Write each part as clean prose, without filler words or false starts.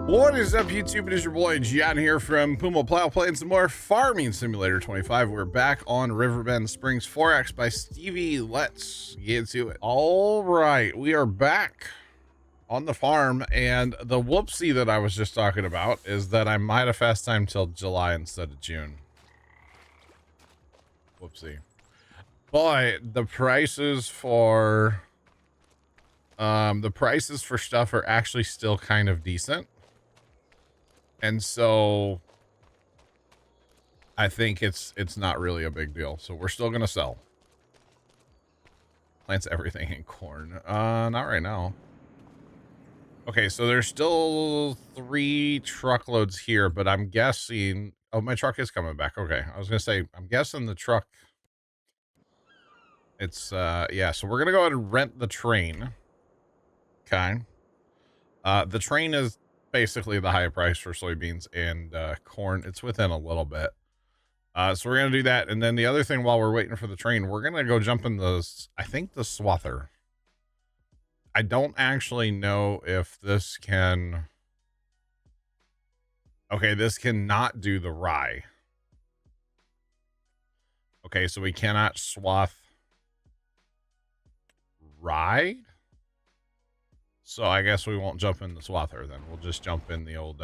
What is up, YouTube? It is your boy Gian here from Puma Plow playing some more Farming Simulator 25. We're back on Riverbend Springs 4X by Stevie. Let's get to it. All right, we are back on the farm, and the whoopsie that I was just talking about is that I might have fast time till July instead of June. Whoopsie. But the prices for stuff are actually still kind of decent. And so I think it's not really a big deal. So we're still going to sell. Plants everything in corn. Not right now. Okay, so there's still 3 truckloads here, but I'm guessing... Oh, my truck is coming back. Okay, I was going to say, I'm guessing the truck... It's, yeah, so we're going to go ahead and rent the train. Okay. The train is basically the high price for soybeans and corn. It's within a little bit. So we're going to do that. And then the other thing while we're waiting for the train, we're going to go jump in the, I think the swather. I don't actually know if this can. Okay, this cannot do the rye. Okay, so we cannot swath rye. So I guess we won't jump in the swather then. We'll just jump in the old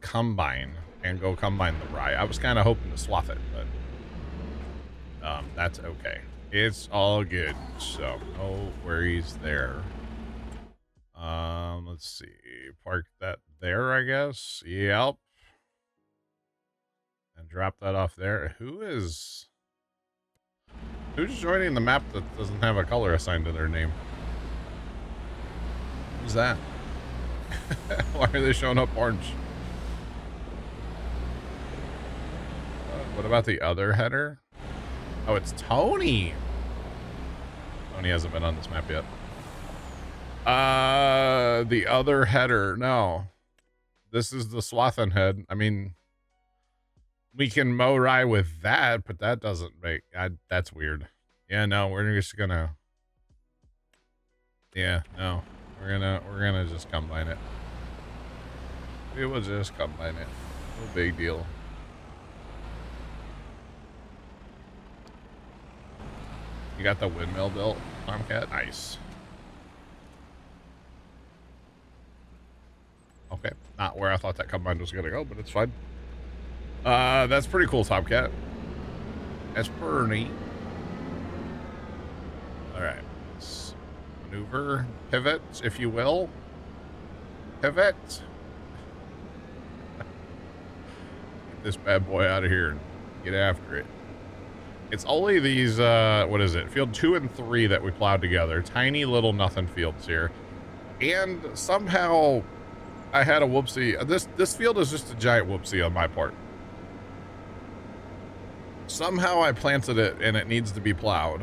combine and go combine the rye. I was kind of hoping to swath it, but that's okay. It's all good. So no worries there. Let's see. Park that there, I guess. Yep. And drop that off there. Who's joining the map that doesn't have a color assigned to their name? Who's that? Why are they showing up orange? What about the other header? Oh, it's Tony. Tony hasn't been on this map yet. The other header. No. This is the Swathen head. I mean, we can mow rye with that, but that doesn't make... that's weird. Yeah, no, we're just gonna... Yeah, no. We're gonna just combine it. We will just combine it. No big deal. You got the windmill built, Tomcat? Nice. Okay, not where I thought that combine was gonna go, but it's fine. That's pretty cool, Tomcat. That's pretty neat. All right. Maneuver, pivot, if you will. Pivot. Get this bad boy out of here and get after it. It's only these, what is it? Field 2 and 3 that we plowed together. Tiny little nothing fields here. And somehow I had a whoopsie. This field is just a giant whoopsie on my part. Somehow I planted it and it needs to be plowed.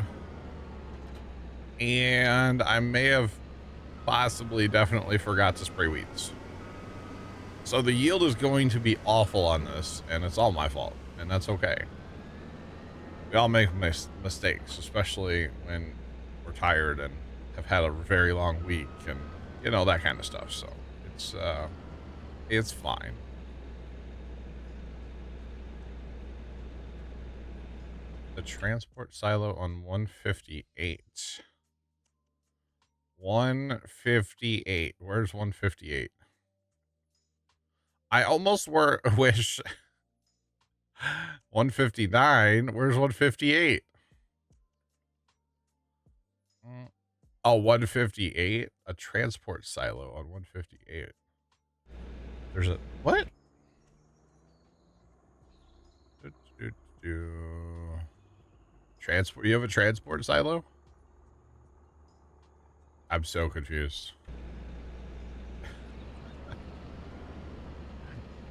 And I may have definitely forgot to spray weeds. So the yield is going to be awful on this, and it's all my fault, and that's okay. We all make mistakes, especially when we're tired and have had a very long week and, you know, that kind of stuff. So it's fine. The transport silo on 158. 158. Where's 158? I almost wish 159. Where's 158? Oh, 158. A transport silo on 158. There's a what? Transport. You have a transport silo? I'm so confused.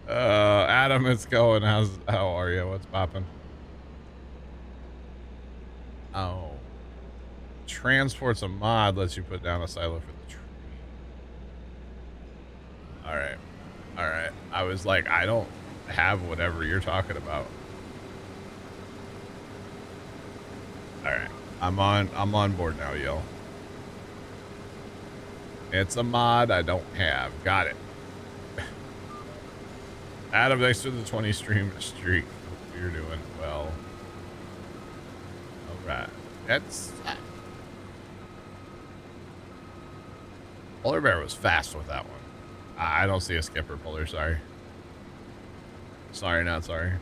Adam, it's going. How are you? What's popping? Oh. Transport's a mod, lets you put down a silo for the tree. Alright. Alright. I was like, I don't have whatever you're talking about. Alright. I'm on board now, yo. It's a mod I don't have. Got it. Adam, thanks for the 20 stream streak. Hope you're doing well. All right. That's... Polar Bear was fast with that one. I don't see a skipper, Polar. Sorry. Sorry, not sorry.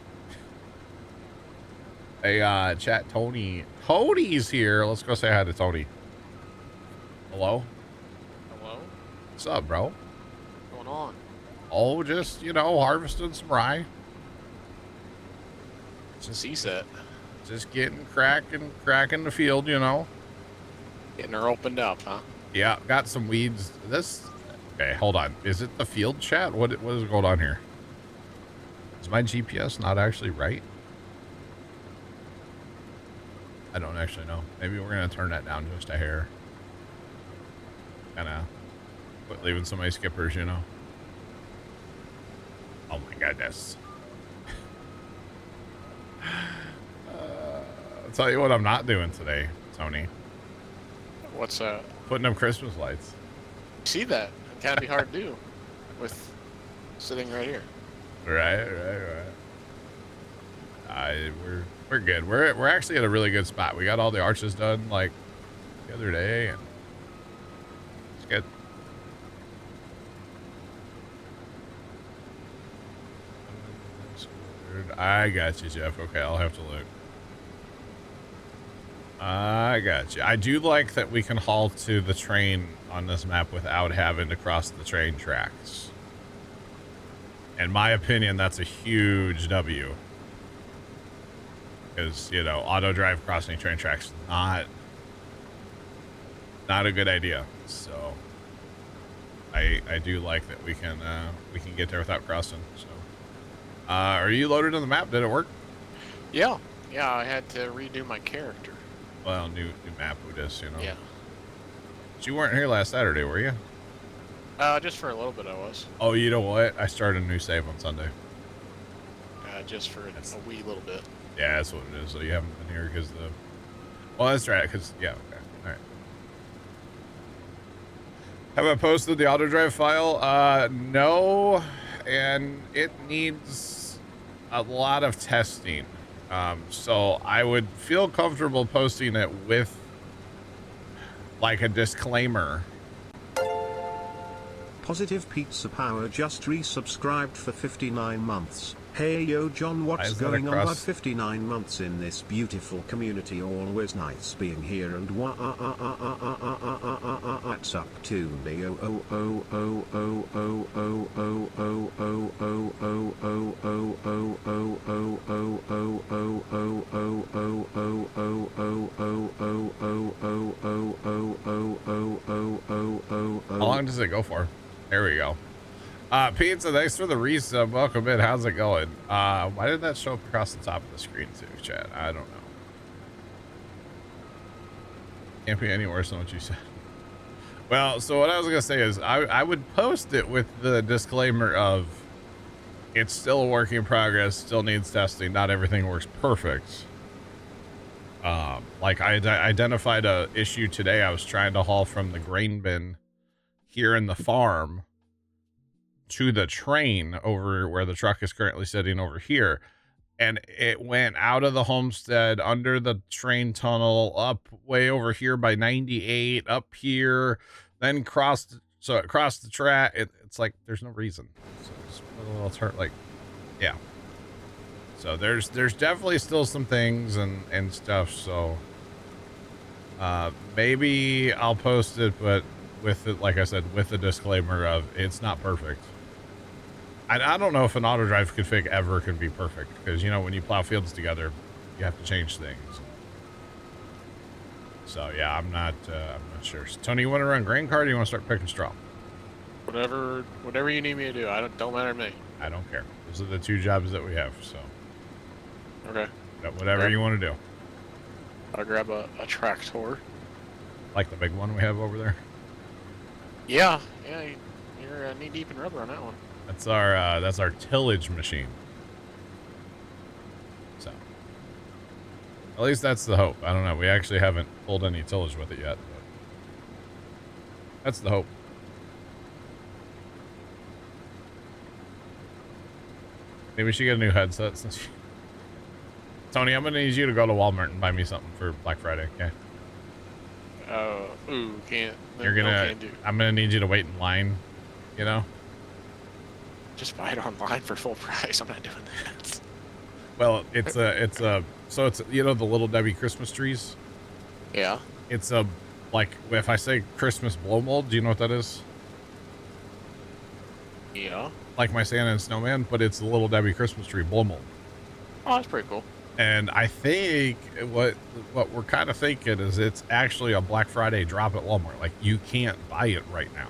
Hey, chat, Tony. Tony's here. Let's go say hi to Tony. Hello? Hello? What's up, bro? What's going on? Oh, just, you know, harvesting some rye. Just CSET. Just getting cracking the field, you know. Getting her opened up, huh? Yeah, got some weeds. Okay, hold on. Is it the field chat? What is going on here? Is my GPS not actually right? I don't actually know. Maybe we're going to turn that down just a hair. Kind of quit leaving so many skippers, you know. Oh my goodness. I'll tell you what I'm not doing today, Tony. What's that? Putting up Christmas lights. See that? It can't be hard to do with sitting right here. Right. We're good. We're actually at a really good spot. We got all the arches done like the other day, and it's good. I got you, Jeff. Okay, I'll have to look. I got you. I do like that we can haul to the train on this map without having to cross the train tracks. In my opinion, that's a huge W. Because, you know, auto drive crossing train tracks, not a good idea. So I do like that we can get there without crossing. So are you loaded on the map? Did it work? Yeah, I had to redo my character. Well, new map with this, you know. Yeah. But you weren't here last Saturday, were you? Just for a little bit I was. Oh, you know what? I started a new save on Sunday. Just for a wee little bit. Yeah, that's what it is. So you haven't been here because the... Well, that's right, because... Yeah, okay. All right. Have I posted the auto drive file? No, and it needs a lot of testing. So I would feel comfortable posting it with like a disclaimer. Positive Pizza Power just resubscribed for 59 months. Hey yo John, what's going on? About 59 months in this beautiful community, always nice being here, and what's up to me? How long does it go for? There we go. Pizza, thanks for the resub. Welcome in. How's it going? Why did that show up across the top of the screen too, chat? I don't know. Can't be any worse than what you said. Well, so what I was gonna say is I would post it with the disclaimer of it's still a work in progress, still needs testing, not everything works perfect. Like I identified a issue today. I was trying to haul from the grain bin here in the farm to the train over where the truck is currently sitting over here, and it went out of the homestead, under the train tunnel, up way over here by 98, up here, then crossed, so it crossed the track. It's like there's no reason. So it's a little turn, like, yeah. So there's definitely still some things and stuff. So maybe I'll post it, but with it, like I said, with the disclaimer of it's not perfect. I don't know if an auto drive config ever can be perfect, because, you know, when you plow fields together, you have to change things. So yeah, I'm not sure. So, Tony, you want to run grain cart, or you want to start picking straw? Whatever you need me to do. Don't matter to me. I don't care. Those are the two jobs that we have. So okay, whatever you want to do. I'll grab a tractor, like the big one we have over there. Yeah, you're knee deep in rubber on that one. That's our tillage machine. So at least that's the hope. I don't know. We actually haven't pulled any tillage with it yet, but that's the hope. Maybe we should get a new headset since Tony, I'm gonna need you to go to Walmart and buy me something for Black Friday, okay? Ooh, can't. You're no, gonna, can't do. I'm gonna need you to wait in line, you know? Just buy it online for full price. I'm not doing that. Well, so it's, you know, the Little Debbie Christmas trees? Yeah. It's a, like, if I say Christmas blow mold, do you know what that is? Yeah. Like my Santa and Snowman, but it's the Little Debbie Christmas tree blow mold. Oh, that's pretty cool. And I think what we're kind of thinking is it's actually a Black Friday drop at Walmart. Like, you can't buy it right now,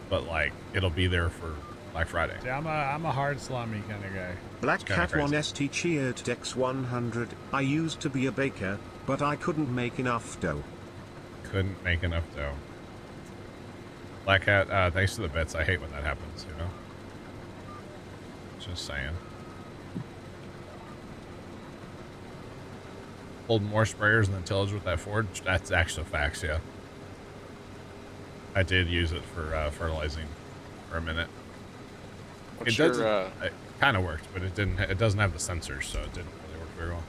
but like it'll be there for Black Friday. See, I'm a hard slummy kind of guy. Black Cat 1ST cheered Dex 100. I used to be a baker, but I couldn't make enough dough. Couldn't make enough dough. Black Cat, thanks to the bits. I hate when that happens, you know? Just saying. Pulled more sprayers than tillage with that Ford. That's actually facts, yeah. I did use it for fertilizing for a minute. What's It kind of worked, but it didn't. It doesn't have the sensors, so it didn't really work very well.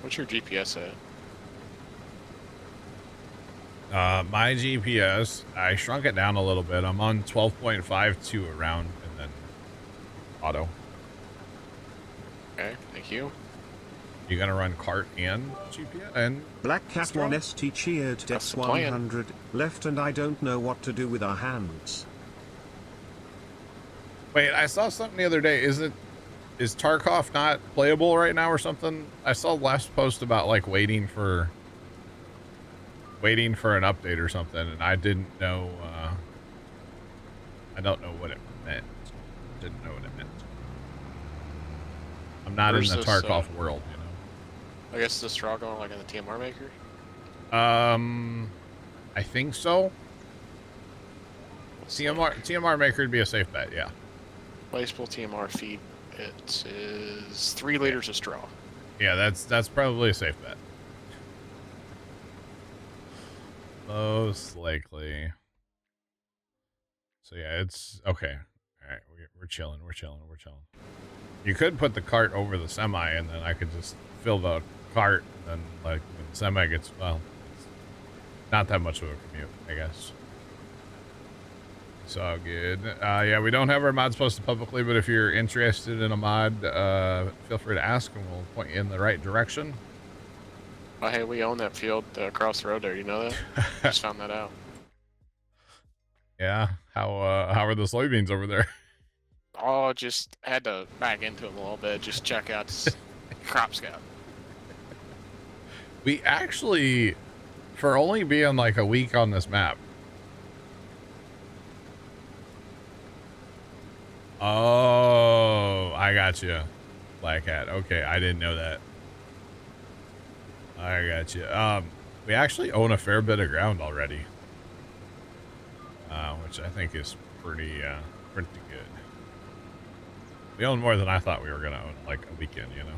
What's your GPS at? My GPS, I shrunk it down a little bit. I'm on 12.5 to around, and then auto. Okay, thank you. You gonna run cart and GPS and Black Cat Straw? 1ST cheered Dex That's the plan. 100. Left and I don't know what to do with our hands. Wait, I saw something the other day. Is Tarkov not playable right now or something? I saw last post about like waiting for an update or something, and I didn't know. I don't know what it meant. Didn't know what it meant. I'm not Where's in the this, Tarkov world, you know. I guess the straw going like in the TMR maker. I think so. TMR maker would be a safe bet, yeah. Placeable TMR feed. It is 3 liters of straw. Yeah, that's probably a safe bet. Most likely. So yeah, it's okay. All right, we're chilling. You could put the cart over the semi, and then I could just fill the cart, and then like when the semi gets, well, it's not that much of a commute, I guess. It's all good. Yeah, we don't have our mods posted publicly, but if you're interested in a mod, feel free to ask, and we'll point you in the right direction. Oh, hey, we own that field across the road there. You know that? Just found that out. Yeah. How are the soybeans over there? Oh, just had to back into them a little bit. Just check out Crop Scout. We actually, for only being like a week on this map. Oh, I got you, Black Hat. Okay, I didn't know that. I got you. We actually own a fair bit of ground already, which I think is pretty good. We own more than I thought we were gonna own, like a weekend, you know,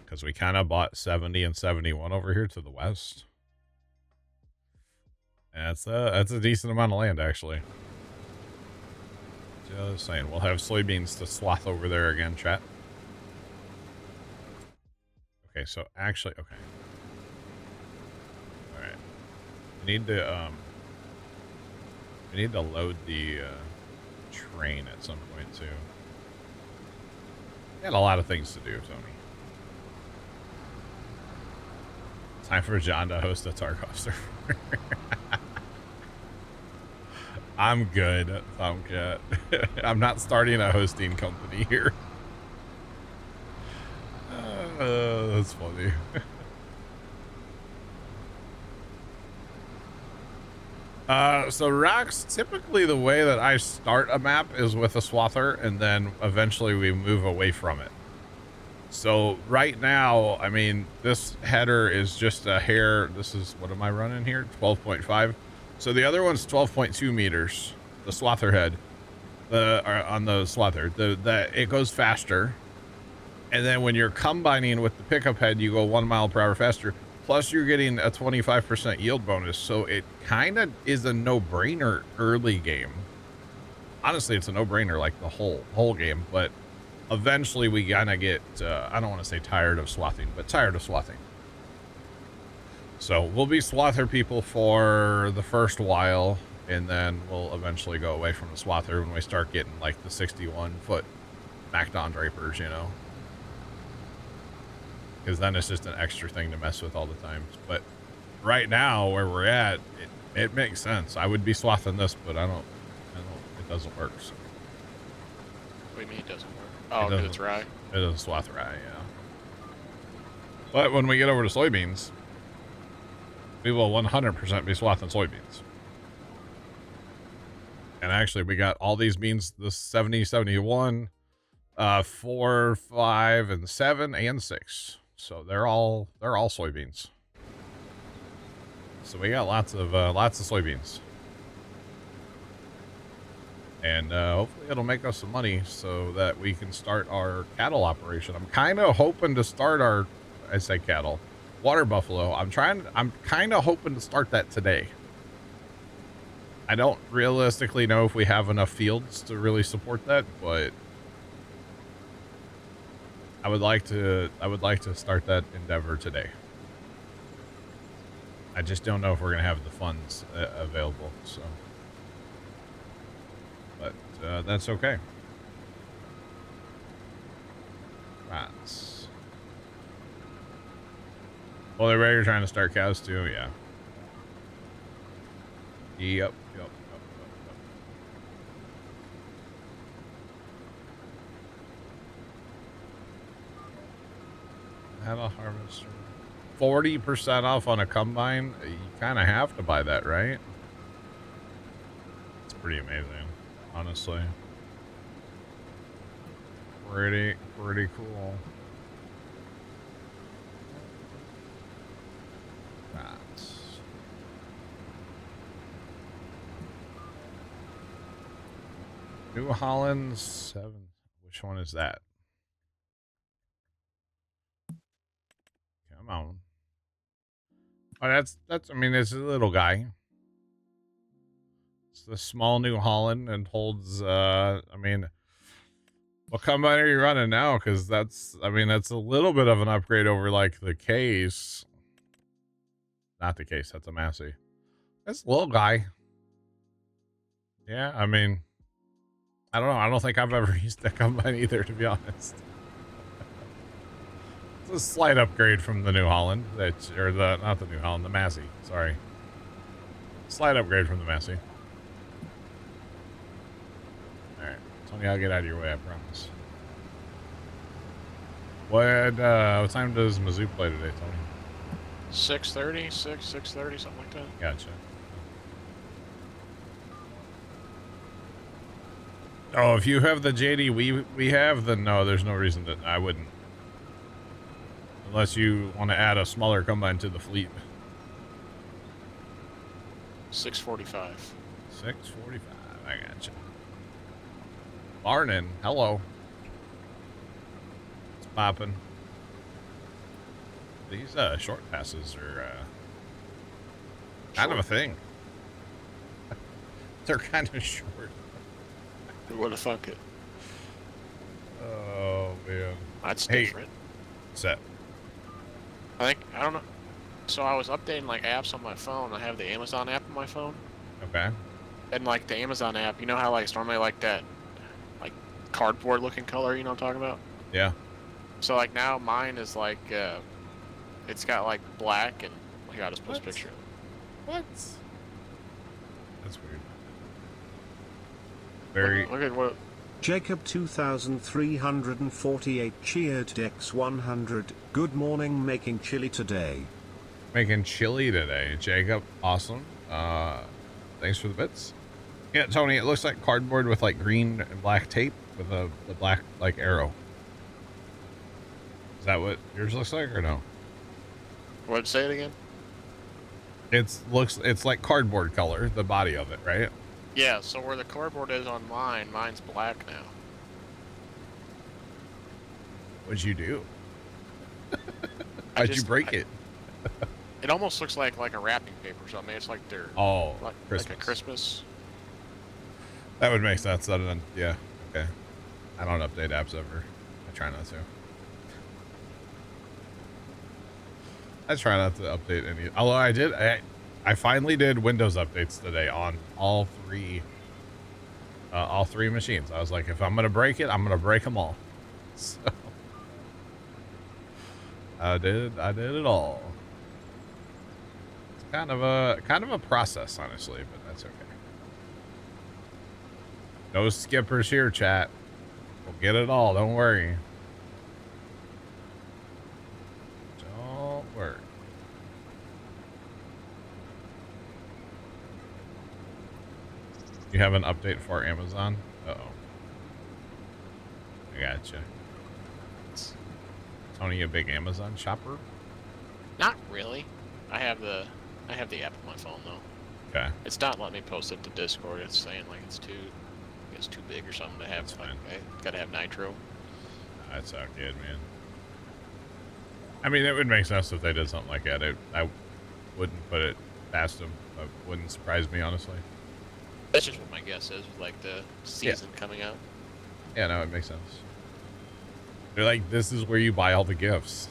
because we kind of bought 70 and 71 over here to the west. And that's a decent amount of land, actually. Just saying, we'll have soybeans to swath over there again, chat. Okay, so actually, okay. All right. We need to load the train at some point too. Got a lot of things to do, Tony. Time for John to host a Tarkov server. I'm good, Tomcat. I'm not starting a hosting company here. That's funny. So rocks, typically the way that I start a map is with a swather, and then eventually we move away from it. So right now, I mean, this header is just a hair. This is, what am I running here? 12.5. So the other one's 12.2 meters, the swather head, on the swather, it goes faster. And then when you're combining with the pickup head, you go 1 mile per hour faster. Plus, you're getting a 25% yield bonus. So it kind of is a no-brainer early game. honestly, it's a no-brainer, like the whole game. But eventually, we kind of get I don't want to say tired of swathing, but tired of swathing. So we'll be swather people for the first while, and then we'll eventually go away from the swather when we start getting like the 61-foot MacDon drapers, you know. Because then it's just an extra thing to mess with all the time. But right now, where we're at, it makes sense. I would be swathing this, but I don't, it doesn't work. So. What do you mean it doesn't work? Oh, because it's rye? It doesn't swath rye, yeah. But when we get over to soybeans, we will 100% be swathing soybeans. And actually, we got all these beans, the 70, 71, 4, 5, and 7, and 6. So they're all soybeans. So we got lots of soybeans. And hopefully it'll make us some money so that we can start our cattle operation. I'm kind of hoping to start our, I say cattle, water buffalo. I'm kind of hoping to start that today. I don't realistically know if we have enough fields to really support that, but I would like to start that endeavor today. I just don't know if we're going to have the funds available, so. But that's okay. Right. Well, they're ready, trying to start cows too, yeah. Yep. Have a harvester. 40% off on a combine. You kind of have to buy that, right? It's pretty amazing, honestly. Pretty cool. New Holland 7. Which one is that? Come on. Oh, that's I mean, it's a little guy. It's the small New Holland and holds I mean, what combine are you running now? Because that's a little bit of an upgrade over like the case. Not the case, that's a Massey. This little guy. Yeah, I mean, I don't know. I don't think I've ever used that combine either, to be honest. It's a slight upgrade from the New Holland, not the New Holland, the Massey. Sorry, slight upgrade from the Massey. All right, Tony, I'll get out of your way, I promise. What time does Mizzou play today, Tony? 6:30, 6:30, something like that. Gotcha. Oh, if you have the JD we have, then no, there's no reason that I wouldn't. Unless you want to add a smaller combine to the fleet. 6:45. 6:45. I gotcha. Barnin, hello. It's popping. These short passes are kind of a thing. They're kind of short. What the fuck it? Oh man. That's different. Set. I don't know. So I was updating like apps on my phone. I have the Amazon app on my phone. Okay. And like the Amazon app, you know how like it's normally like that, like cardboard looking color. You know what I'm talking about? Yeah. So like now mine is like, it's got like black and here, I'll just post a picture. What? That's weird. Very. Look at what. Jacob 2348 cheered Dex 100. Good morning, making chili today. Making chili today, Jacob. Awesome. Thanks for the bits. Yeah, Tony, it looks like cardboard with like green and black tape with the black like arrow. Is that what yours looks like or no? What? Say it again. It's like cardboard color, the body of it, right? Yeah, so where the cardboard is on mine, mine's black now. What'd you do? How'd you break it? It almost looks like a wrapping paper or something. It's like they're oh, like a Christmas. That would make sense. Yeah. Okay. I don't update apps ever. I try not to. I try not to update any. Although I did. I finally did Windows updates today on all three machines. I was like, if I'm gonna break it, I'm gonna break them all. So I did it all. It's kind of a process, honestly, but that's okay. No skippers here, chat. We'll get it all. Don't worry. Don't worry. You have an update for Amazon? Uh-oh. I gotcha. Tony, a big Amazon shopper? Not really. I have the app on my phone though. Okay. It's not letting me post it to Discord. It's saying like it's too big or something to have. That's like, fine. I gotta have Nitro. That's all good, man. I mean, it would make sense if they did something like that. I wouldn't put it past them. It wouldn't surprise me, honestly. That's just what my guess is with like the season coming out. Yeah, no, it makes sense. They're like, this is where you buy all the gifts.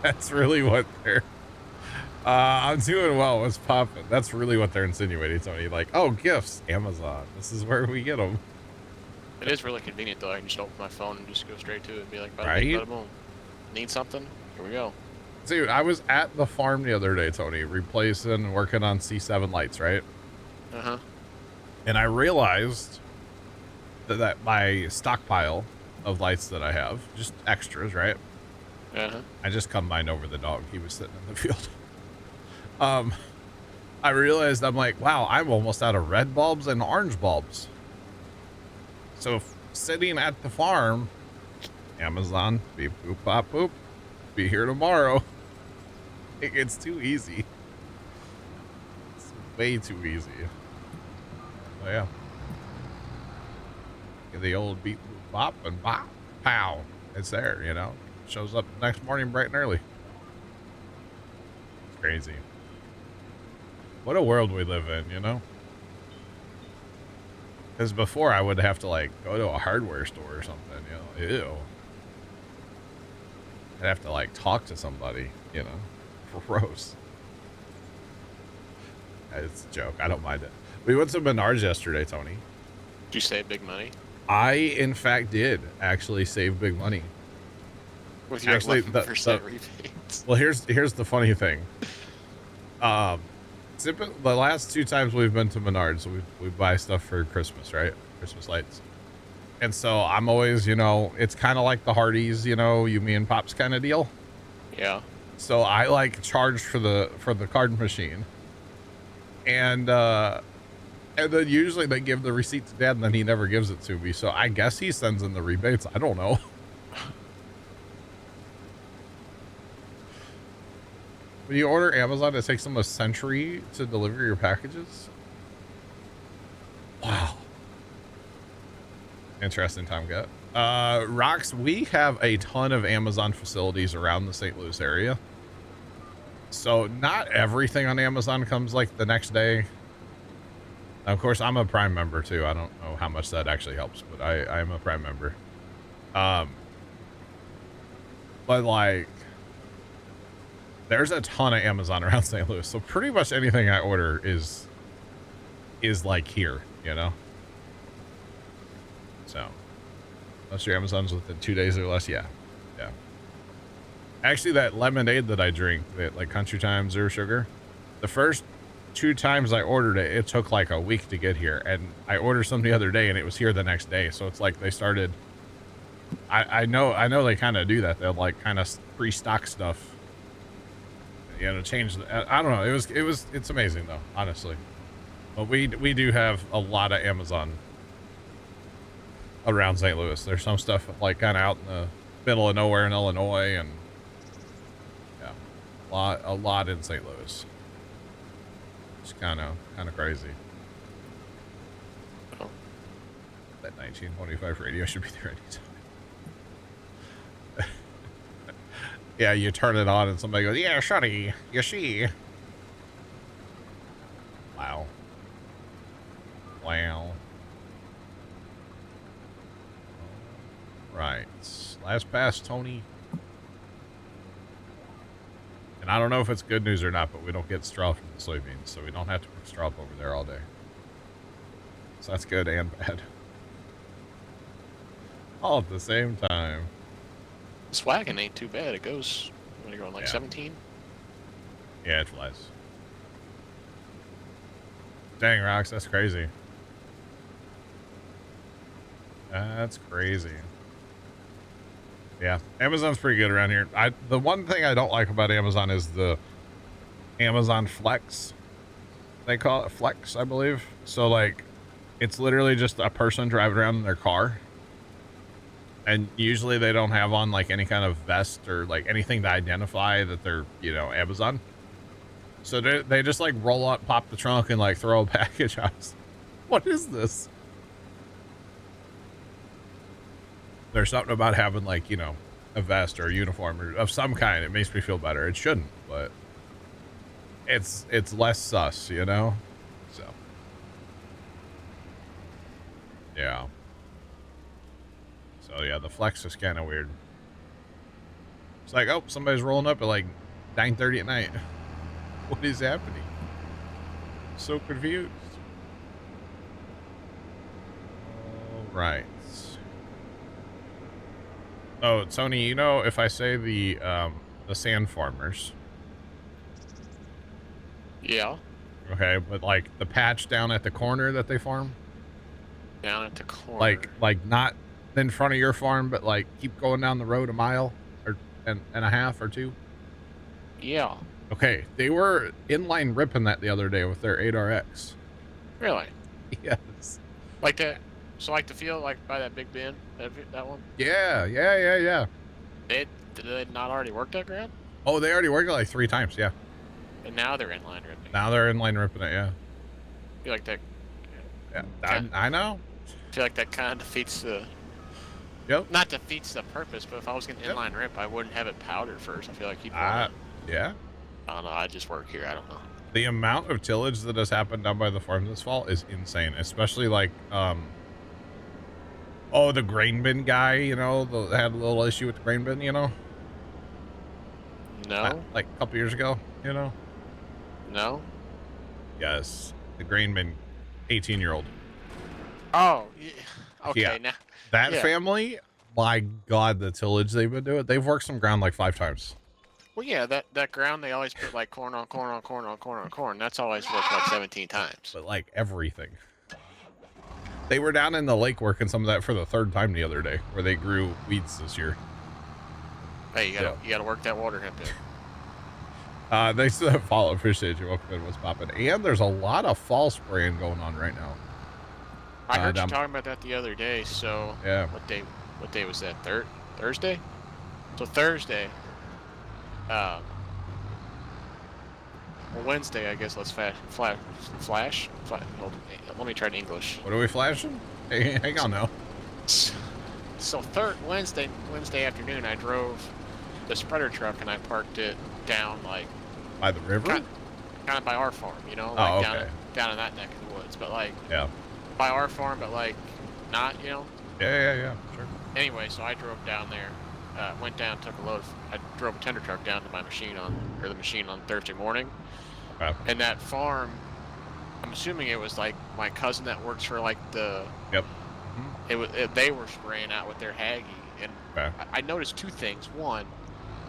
That's really what they're. I'm doing well. What's poppin'? That's really what they're insinuating, Tony. Like, oh, gifts, Amazon. This is where we get them. It is really convenient though. I can just open my phone and just go straight to it and be like, right? Bada boom. Need something? Here we go. Dude, I was at the farm the other day, Tony, replacing and working on C7 lights, right? Uh-huh. And I realized that my stockpile of lights that I have, just extras, right? Uh-huh. I just combined over the dog. He was sitting in the field. I realized, I'm like, wow, I'm almost out of red bulbs and orange bulbs. So sitting at the farm, Amazon, beep, boop, pop, boop, be here tomorrow. It's too easy. It's way too easy. Oh yeah. Get the old beep, boop, bop, and bop, pow. It's there, you know. Shows up next morning bright and early. It's crazy. What a world we live in, you know? Because before I would have to like go to a hardware store or something, you know. Ew. I'd have to like talk to somebody, you know. Gross. It's a joke. I don't mind it. We went to Menards yesterday, Tony. Did you save big money? I, in fact, did actually save big money. With your Actually, 11% rebates. Well, here's the funny thing. The last 2 times we've been to Menards, we buy stuff for Christmas, right? Christmas lights. And so I'm always, you know, it's kind of like the Hardee's, you know, you, me, and Pops kind of deal. Yeah. So I like charged for the card machine, and then usually they give the receipt to Dad, and then he never gives it to me. So I guess he sends in the rebates. I don't know. When you order Amazon, it takes them a century to deliver your packages. Wow. Interesting time, gut. Rox, we have a ton of Amazon facilities around the St. Louis area. So not everything on Amazon comes like the next day. Now, of course, I'm a Prime member too. I don't know how much that actually helps, but I'm a Prime member. But like, there's a ton of Amazon around St. Louis. So pretty much anything I order is like here, you know? So unless your Amazon's within 2 days or less, yeah. Actually, that lemonade that I drink, that like Country Time Zero Sugar, the first 2 times I ordered it, it took like a week to get here, and I ordered some the other day, and it was here the next day. So it's like they started. I know they kind of do that. They'll like kind of pre-stock stuff, you know, change. I don't know. It's amazing though, honestly. But we do have a lot of Amazon around St. Louis. There's some stuff like kind of out in the middle of nowhere in Illinois, and yeah, a lot in St. Louis. It's kind of crazy. Oh. That 1925 radio should be there anytime. Yeah, you turn it on and somebody goes, "Yeah, shutty, you see." Last pass, Tony. And I don't know if it's good news or not, but we don't get straw from the soybeans, so we don't have to put straw up over there all day. So that's good and bad. All at the same time. This wagon ain't too bad. It goes, what are you going, like 17? Yeah, it flies. Dang, Rox, that's crazy. That's crazy. Yeah, Amazon's pretty good around here. The one thing I don't like about Amazon is the Amazon Flex. They call it Flex, I believe. So, like, it's literally just a person driving around in their car. And usually they don't have on, like, any kind of vest or, like, anything to identify that they're, you know, Amazon. So they just, like, roll up, pop the trunk, and, like, throw a package out. What is this? There's something about having, like, you know, a vest or a uniform or of some kind. It makes me feel better. It shouldn't, but it's less sus, you know? So, yeah. So, yeah, the Flex is kind of weird. It's like, oh, somebody's rolling up at, like, 9:30 at night. What is happening? So confused. All right. Oh, Tony, you know, if I say the sand farmers. Yeah. Okay, but like the patch down at the corner that they farm. Down at the corner. Like not in front of your farm, but like keep going down the road a mile or and a half or two. Yeah. Okay, they were inline ripping that the other day with their 8RX. Really? Yes. Like that. So like the field, like by that big bin, that one. Yeah. Did they not already work that ground? Oh, they already worked it like 3 times. Yeah. And now they're inline ripping. Now they're inline ripping it. Yeah. I feel like that. Yeah. I know. I feel like that kind of defeats the. Yep. Not defeats the purpose, but if I was going to inline rip, I wouldn't have it powdered first. I feel like you'd want it. Yeah. I don't know. I just work here. I don't know. The amount of tillage that has happened down by the farm this fall is insane, especially like the grain bin guy, you know, had a little issue with the grain bin, you know? No. Like a couple years ago, you know? No. Yes. The grain bin 18-year-old. Oh, yeah. Okay. Yeah. Now That family, my God, the tillage they've been doing. They've worked some ground like 5 times. Well, yeah, that ground, they always put like corn on corn on corn on corn on corn. That's always worked like 17 times. But like everything. They were down in the lake working some of that for the 3rd time the other day, where they grew weeds this year. Hey, you gotta work that water hemp in. They still have follow. Appreciate you. Welcome in. What's popping? And there's a lot of fall spraying going on right now. I heard you talking about that the other day. So yeah. What day was that? Thursday. So Thursday. Well, Wednesday, I guess. Let's flash. Hold, let me try in English. What are we flashing? Hey, hang on now. So Wednesday afternoon, I drove the spreader truck and I parked it down like by the river, kind of by our farm, you know, like down in that neck of the woods, but like by our farm, but like not, you know. Yeah, sure. Anyway, so I drove down there, went down, took a load. I drove a tender truck down to my machine on Thursday morning, and that farm. I'm assuming it was like my cousin that works for like the. Yep. They were spraying out with their Haggy, and I noticed 2 things. One,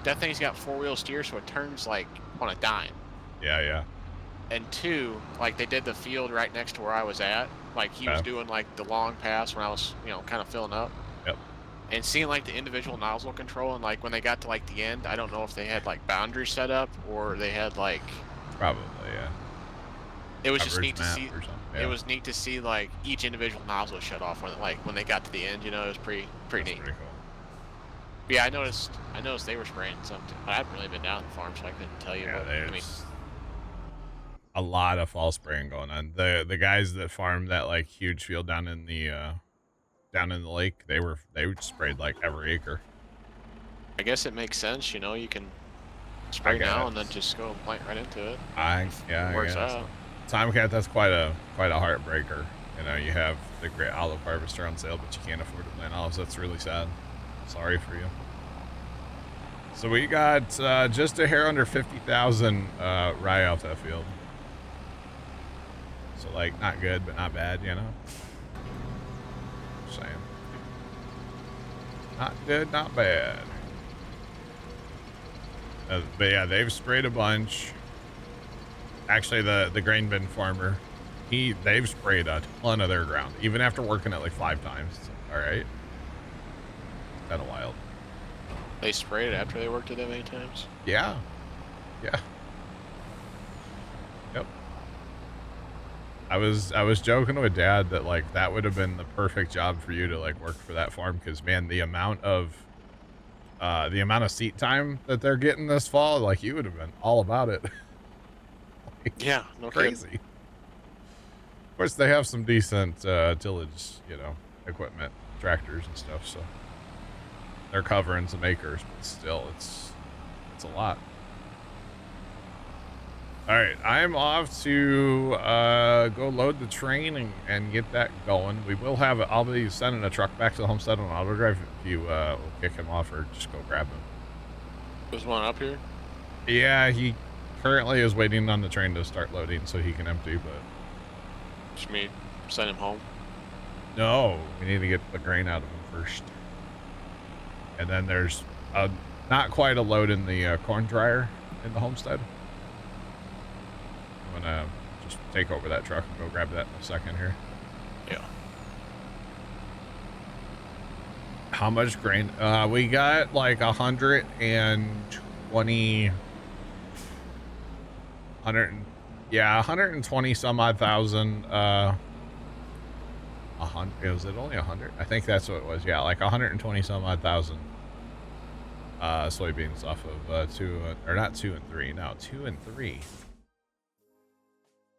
that thing's got 4-wheel steer, so it turns like on a dime. Yeah. And 2, like they did the field right next to where I was at. Like he was doing like the long pass when I was, you know, kind of filling up. Yep. And seeing like the individual nozzle control, and like when they got to like the end, I don't know if they had like boundaries set up or they had like. Probably, yeah. It was just neat to see. Yeah. It was neat to see like each individual nozzle shut off when they got to the end. You know, it was pretty neat. Pretty cool. But yeah, I noticed they were spraying something. I haven't really been down the farm, so I couldn't tell you. Yeah, there's a lot of fall spraying going on. The guys that farm that like huge field down in the lake, they sprayed like every acre. I guess it makes sense. You know, you can spray now and then just go and plant right into it. It works out. Tomcat, that's quite a heartbreaker. You know, you have the great olive harvester on sale, but you can't afford to plant olives. That's really sad. Sorry for you. So we got just a hair under 50,000 rye off that field. So like not good, but not bad, you know. Just saying. Not good, not bad. But yeah, they've sprayed a bunch. Actually, the grain bin farmer, they've sprayed a ton of their ground, even after working it like 5 times. All right, kind of wild. They sprayed it after they worked it that many times? Yeah. Yeah. Yep. I was joking with Dad that like that would have been the perfect job for you to like work for that farm, because man, the amount of seat time that they're getting this fall, like you would have been all about it. Like, yeah, no crazy. kidding. Of course, they have some decent tillage, you know, equipment, tractors and stuff, so they're covering some acres, but still, it's a lot. All right, I'm off to go load the train and get that going. We will have it. I'll be sending a truck back to the homestead on auto drive if you will kick him off or just go grab him. There's one up here? Yeah, he currently is waiting on the train to start loading so he can empty, but... Just me send him home? No, we need to get the grain out of him first. And then there's not quite a load in the corn dryer in the homestead. I'm gonna just take over that truck and go grab that in a second here. Yeah. How much grain? We got like 120 some odd thousand. Was it only 100? I think that's what it was. Yeah, like 120 some odd thousand soybeans off of 2 and 3. No, 2 and 3.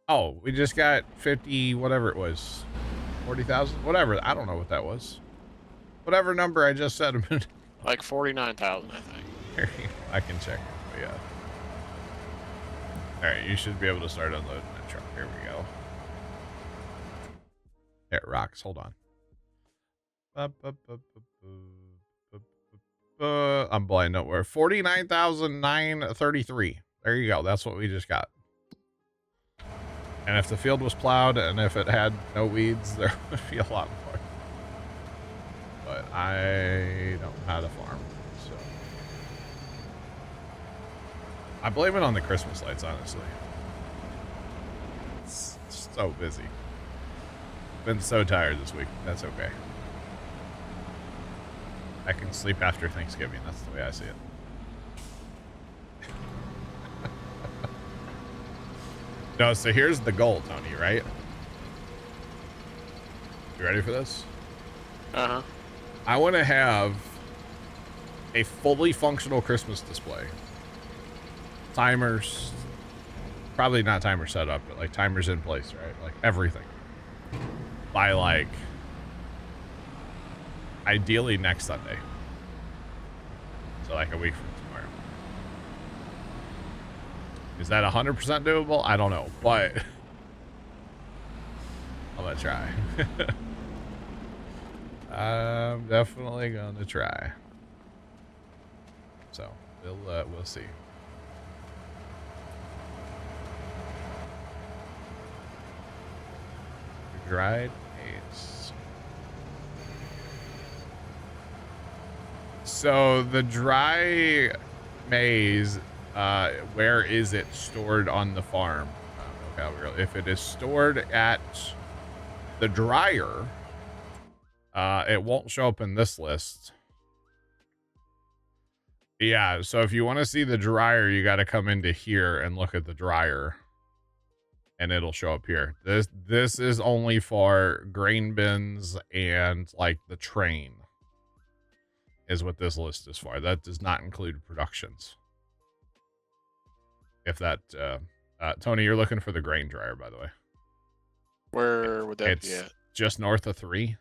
Oh, we just got 50, whatever it was, 40,000, whatever. I don't know what that was. Whatever number I just said a minute. Like 49,000, I think. I can check it, but yeah. All right, you should be able to start unloading that truck. Here we go. It rocks. Hold on. I'm blind. Don't worry. 49,933. There you go. That's what we just got. And if the field was plowed and if it had no weeds, there would be a lot more. But I don't know how to farm, so I blame it on the Christmas lights, honestly. It's so busy. Been so tired this week. That's okay. I can sleep after Thanksgiving. That's the way I see it. No, so here's the goal, Tony, right? You ready for this? Uh-huh. I want to have a fully functional Christmas display. Timers, probably not timer set up, but like timers in place, right? Like everything. By like, ideally next Sunday. So like a week from tomorrow. Is that 100% doable? I don't know, but I'm gonna try. I'm definitely gonna try. So we'll see. Dried maize. So the dry maize, where is it stored on the farm? Okay, if it is stored at the dryer, it won't show up in this list. Yeah, so if you want to see the dryer, you got to come into here and look at the dryer, and it'll show up here. This is only for grain bins and like the train is what this list is for. That does not include productions. If that, Tony, you're looking for the grain dryer, by the way. Where would that be at? Just north of 3.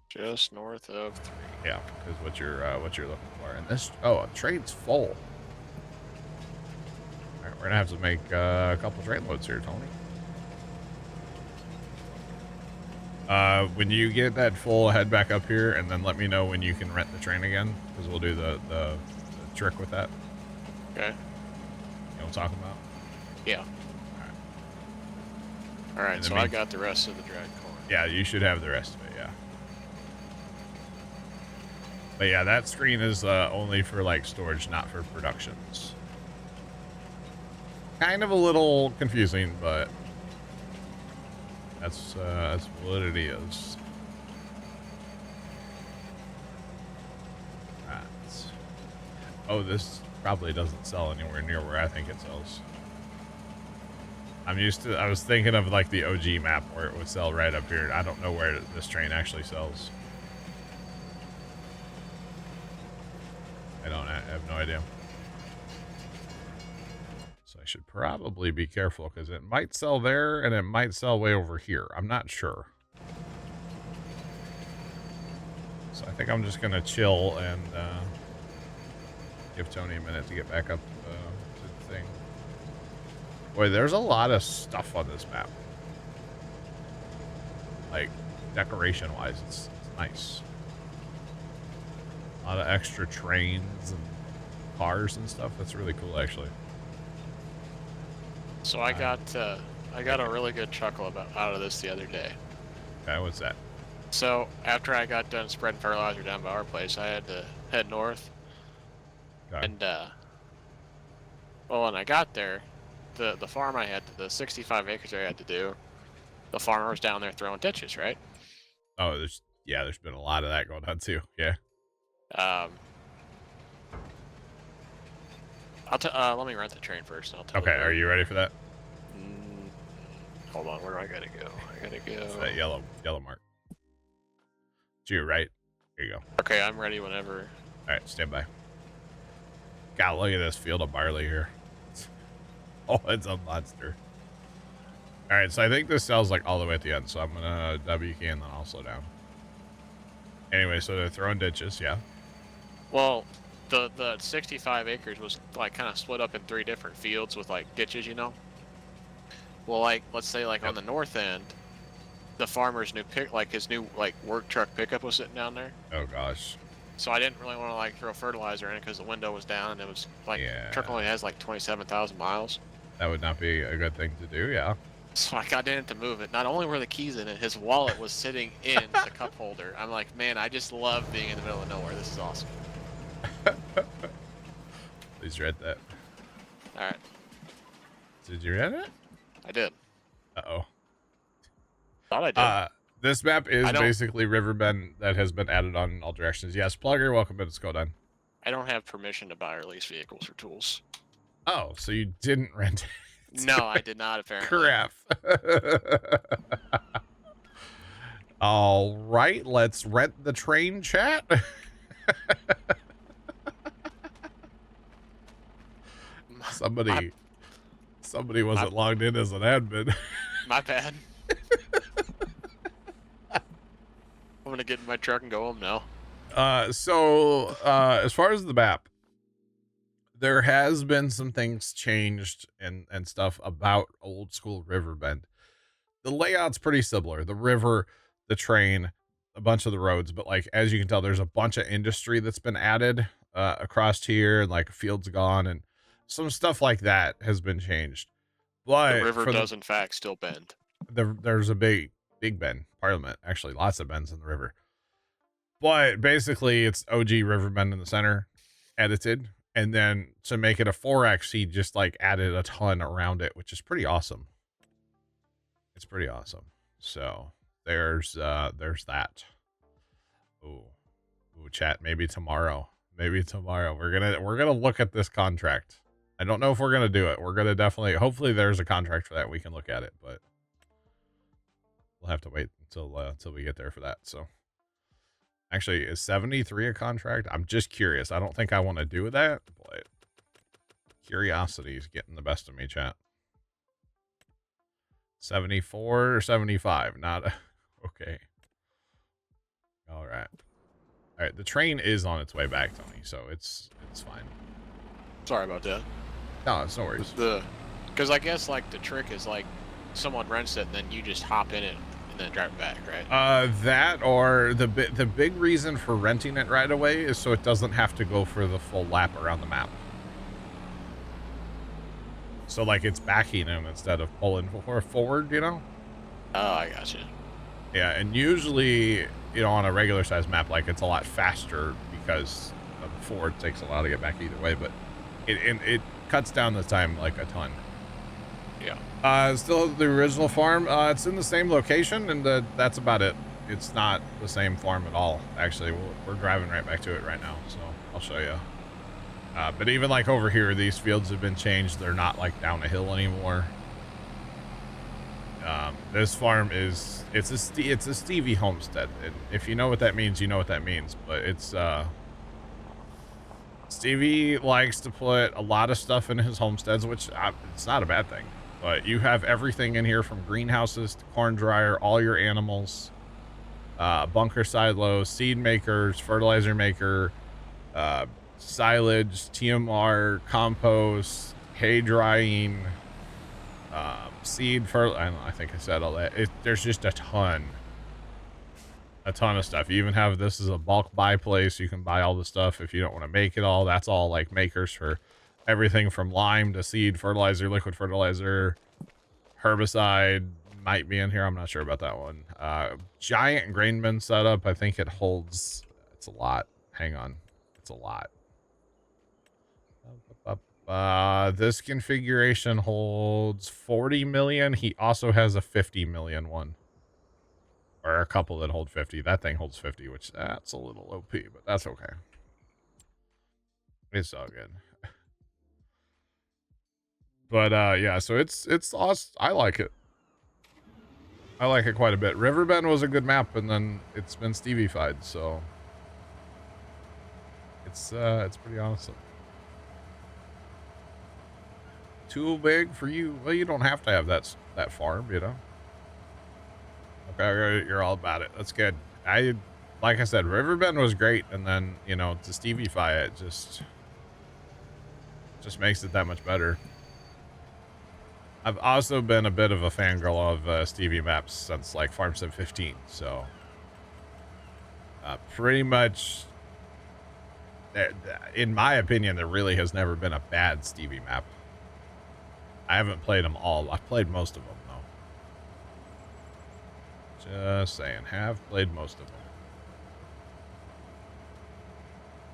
Just north of 3. Yeah, is what you're looking for. And this, train's full. All right, we're gonna have to make a couple train loads here, Tony. When you get that full, head back up here, and then let me know when you can rent the train again, because we'll do the trick with that. Okay. You know what I'm talking about? Yeah. All right. So I got the rest of the dried corn. Yeah, you should have the rest of it. Yeah. But yeah, that screen is only for like storage, not for productions. Kind of a little confusing, but that's what it is. Right. Oh, this probably doesn't sell anywhere near where I think it sells. I was thinking of like the OG map where it would sell right up here. I don't know where this train actually sells. I have no idea. So I should probably be careful because it might sell there and it might sell way over here. I'm not sure. So I think I'm just going to chill and give Tony a minute to get back up to the thing. Boy, there's a lot of stuff on this map. Like, decoration-wise, it's nice. A lot of extra trains and cars and stuff. That's really cool, actually. So I got a really good chuckle out of this the other day. Okay, what's that? So after I got done spreading fertilizer down by our place, I had to head north. Okay. And well, when I got there, the farm I had, the 65 acres I had to do, the farmer was down there throwing ditches, right? Oh, there's been a lot of that going on too. Yeah. Let me rent the train first. And I'll tell okay, are you ready for that? Hold on, where do I gotta go? I gotta go. It's that yellow mark. To your right. Here you go. Okay, I'm ready whenever. All right, stand by. God, look at this field of barley here. Oh, it's a monster. All right, so I think this sells like all the way at the end. So I'm gonna W key and then I'll slow down. Anyway, so they're throwing ditches, yeah. Well, the 65 acres was like kind of split up in 3 different fields with like ditches, you know. Well, like let's say like on the north end, the farmer's his new work truck pickup was sitting down there. Oh gosh. So I didn't really want to like throw fertilizer in it because the window was down and it was like truck only has like 27,000 miles. That would not be a good thing to do, yeah. So I got in to move it. Not only were the keys in it, his wallet was sitting in the cup holder. I'm like, man, I just love being in the middle of nowhere. This is awesome. Please read that. All right. Did you read it? I did. Uh-oh. Thought I did. This map is basically Riverbend that has been added on in all directions. Yes, Plugger, welcome to Skodan. I don't have permission to buy or lease vehicles or tools. Oh, so you didn't rent it? No, I did not, apparently. Crap. All right, let's rent the train, chat. Somebody wasn't logged in as an admin. My bad. I'm gonna get in my truck and go home now. So as far as the map, there has been some things changed and stuff about old school Riverbend. The layout's pretty similar. The river, the train, a bunch of the roads, but like as you can tell, there's a bunch of industry that's been added across here, and like fields gone, and some stuff like that has been changed. But the river does in fact still bend. There's a big bend, Parliament, actually lots of bends in the river. But basically it's OG Riverbend in the center, edited, and then to make it a 4X, he just like added a ton around it, which is pretty awesome. It's pretty awesome. So there's that. Ooh, chat, maybe tomorrow. We're gonna look at this contract. I don't know if we're gonna do it. We're gonna hopefully there's a contract for that. We can look at it, but we'll have to wait until we get there for that. So actually, is 73 a contract? I'm just curious. I don't think I want to do that, but curiosity is getting the best of me, chat. 74 or 75? Not okay. All right. All right. The train is on its way back, Tony, so it's fine. Sorry about that. No, it's no worries. Because I guess like the trick is like someone rents it and then you just hop in it and then drive it back, right? That or the big reason for renting it right away is so it doesn't have to go for the full lap around the map. So like it's backing him instead of pulling forward, you know? Oh, I got you. Yeah, and usually, you know, on a regular size map, like it's a lot faster because the forward takes a while to get back either way, but it cuts down the time like a ton. Yeah. Still the original farm. It's in the same location, and that's about it. It's not the same farm at all. Actually, we're driving right back to it right now, so I'll show you. But even like over here, these fields have been changed. They're not like down a hill anymore. This farm is, it's a Stevie homestead. And if you know what that means, you know what that means. But it's, Stevie likes to put a lot of stuff in his homesteads, which it's not a bad thing. But you have everything in here from greenhouses to corn dryer, all your animals, bunker silos, seed makers, fertilizer maker, silage, TMR, compost, hay drying, seed I think I said all that. There's just a ton of stuff. You even have this as a bulk buy place. You can buy all the stuff if you don't want to make it all. That's all like makers for everything from lime to seed, fertilizer, liquid fertilizer, herbicide might be in here. I'm not sure about that one. Giant grain bin setup. I think it holds, it's a lot. Hang on. It's a lot. This configuration holds 40 million. He also has a 50 million one. Or a couple that hold 50. That thing holds 50, which that's a little OP, but that's okay. It's all good. But yeah, so it's awesome. I like it. I like it quite a bit. Riverbend was a good map, and then it's been Stevie-fied, so it's pretty awesome. Too big for you? Well, you don't have to have that farm, you know. Okay, you're all about it. That's good. Like I said, Riverbend was great, and then, you know, to Stevie-fy it just makes it that much better. I've also been a bit of a fangirl of Stevie maps since like Farm Sim 15, so pretty much, in my opinion, there really has never been a bad Stevie map. I haven't played them all. I've played most of them, though. Just saying, have played most of them.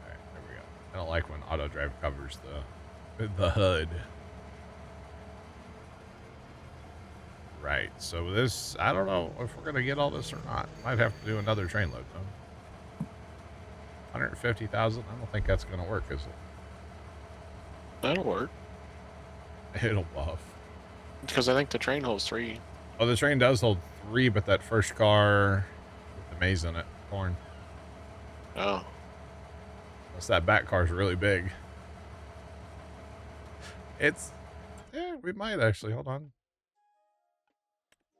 All right, there we go. I don't like when auto drive covers the HUD. Right, so this, I don't know if we're gonna get all this or not. Might have to do another train load, though. 150,000. I don't think that's gonna work, is it? That'll work. It'll buff. Because I think the train holds 3. Oh, the train does hold 3, but that first car with the maze in it, corn. Oh. Unless that back car's really big. It's, yeah, we might actually. Hold on.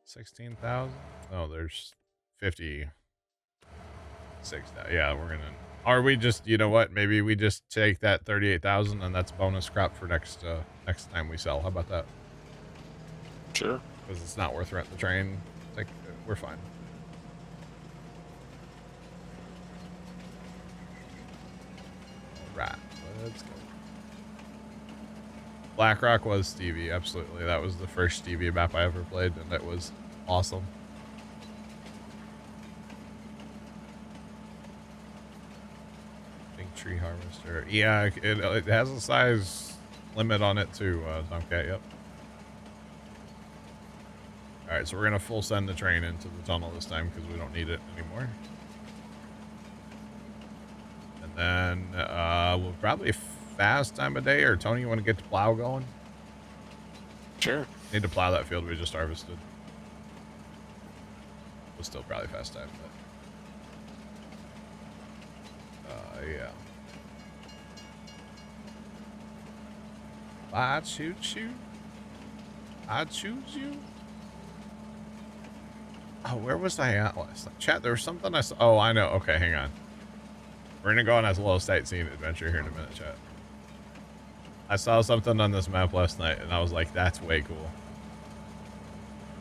16,000. Oh, there's 56. Yeah, we're gonna. Or we just, you know what? Maybe we just take that 38,000 and that's bonus crop for next time we sell. How about that? Sure. Because it's not worth renting the train. We're fine. Right. Let's go. BlackRock was Stevie, absolutely. That was the first Stevie map I ever played, and it was awesome. Big tree harvester. Yeah, it has a size limit on it too, Tomcat, yep. Alright, so we're going to full send the train into the tunnel this time because we don't need it anymore. And then we'll probably fast time of day, or Tony, you want to get the plow going? Sure. Need to plow that field we just harvested. We'll still probably fast time, but yeah. I choose you. I choose you. Oh, where was I at last night? Chat, there was something I saw. Oh, I know. Okay, hang on. We're gonna go on a little sightseeing adventure here in a minute, chat. I saw something on this map last night, and I was like, that's way cool.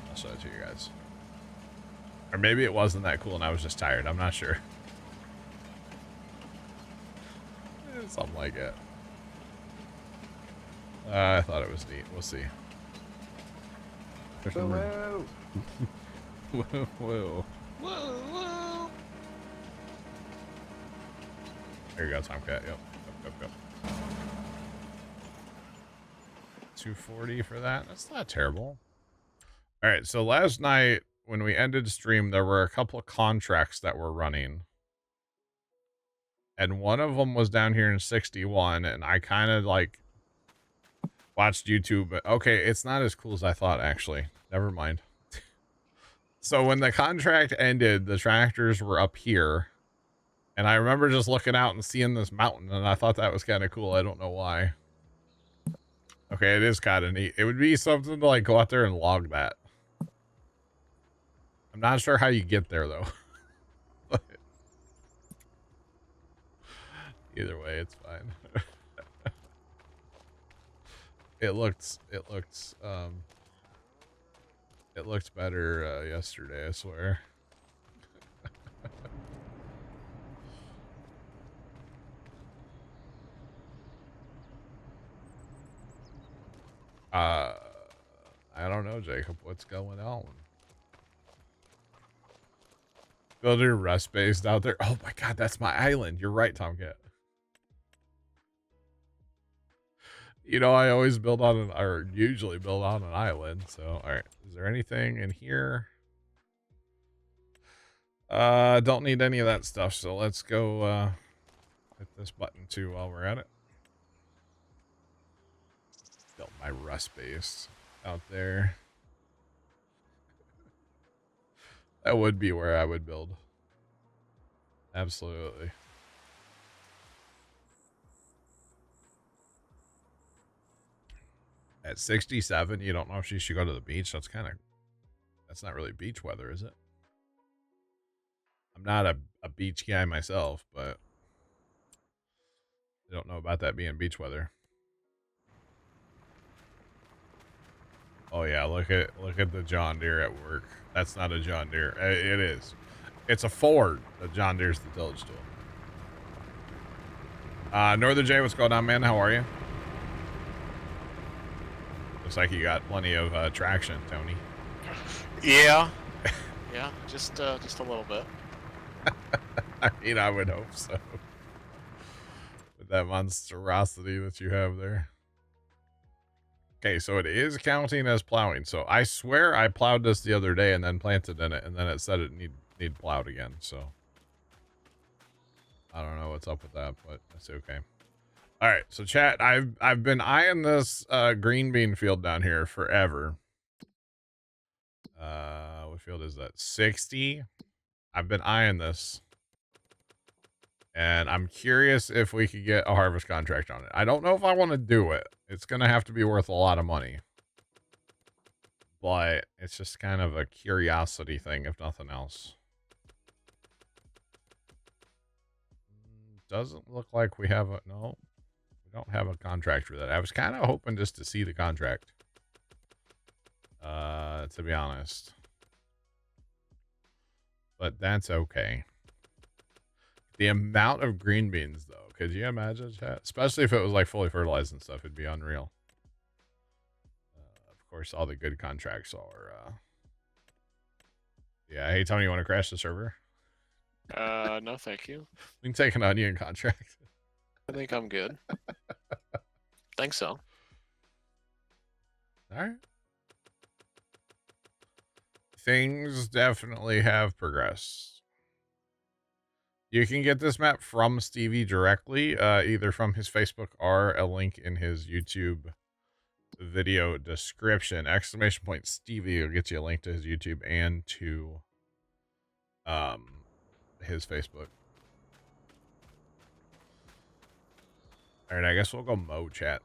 I'll show it to you guys. Or maybe it wasn't that cool and I was just tired. I'm not sure. Something like it. I thought it was neat. We'll see. Whoa, whoa. Whoa, whoa. Whoa, whoa. There you go, Tomcat. Yep. Yep. 240 for that. That's not terrible. All right, so last night when we ended stream, there were a couple of contracts that were running. And one of them was down here in 61, and I kind of like watched YouTube, but okay, it's not as cool as I thought, actually. Never mind. So when the contract ended, the tractors were up here. And I remember just looking out and seeing this mountain, and I thought that was kind of cool. I don't know why. Okay, it is kind of neat. It would be something to like go out there and log that. I'm not sure how you get there though. But either way, it's fine. It looked better yesterday, I swear. I don't know, Jacob. What's going on? Builder rest based out there. Oh my god, that's my island. You're right, Tomcat. You know, I always build on an, or usually build on an island. So, all right. Is there anything in here? Don't need any of that stuff. So let's go hit this button too while we're at it. Built my rust base out there. That would be where I would build. Absolutely. At 67, you don't know if she should go to the beach. That's not really beach weather, is it? I'm not a beach guy myself, but I don't know about that being beach weather. Oh yeah, look at the John Deere at work. That's not a John Deere. It is. It's a Ford. The John Deere's the tillage tool. Northern J, what's going on, man? How are you? Looks like you got plenty of traction, Tony. Yeah. Yeah, just a little bit. I mean, I would hope so. With that monstrosity that you have there. Okay, so it is counting as plowing. So I swear I plowed this the other day and then planted in it, and then it said it need plowed again. So I don't know what's up with that, but that's okay. All right, so chat, I've been eyeing this green bean field down here forever. What field is that? 60. I've been eyeing this. And I'm curious if we could get a harvest contract on it. I don't know if I want to do it. It's going to have to be worth a lot of money. But it's just kind of a curiosity thing, if nothing else. Doesn't look like we have a... No, we don't have a contract for that. I was kind of hoping just to see the contract. To be honest. But that's okay. The amount of green beans, though, could you imagine, chat? Especially if it was like fully fertilized and stuff, it'd be unreal. Of course, all the good contracts are. Yeah, hey Tony, you want to crash the server? No, thank you. We can take an onion contract. I think I'm good. Think so. All right. Things definitely have progressed. You can get this map from Stevie directly, either from his Facebook or a link in his YouTube video description. ! Stevie will get you a link to his YouTube and to his Facebook. All right, I guess we'll go mow, chat.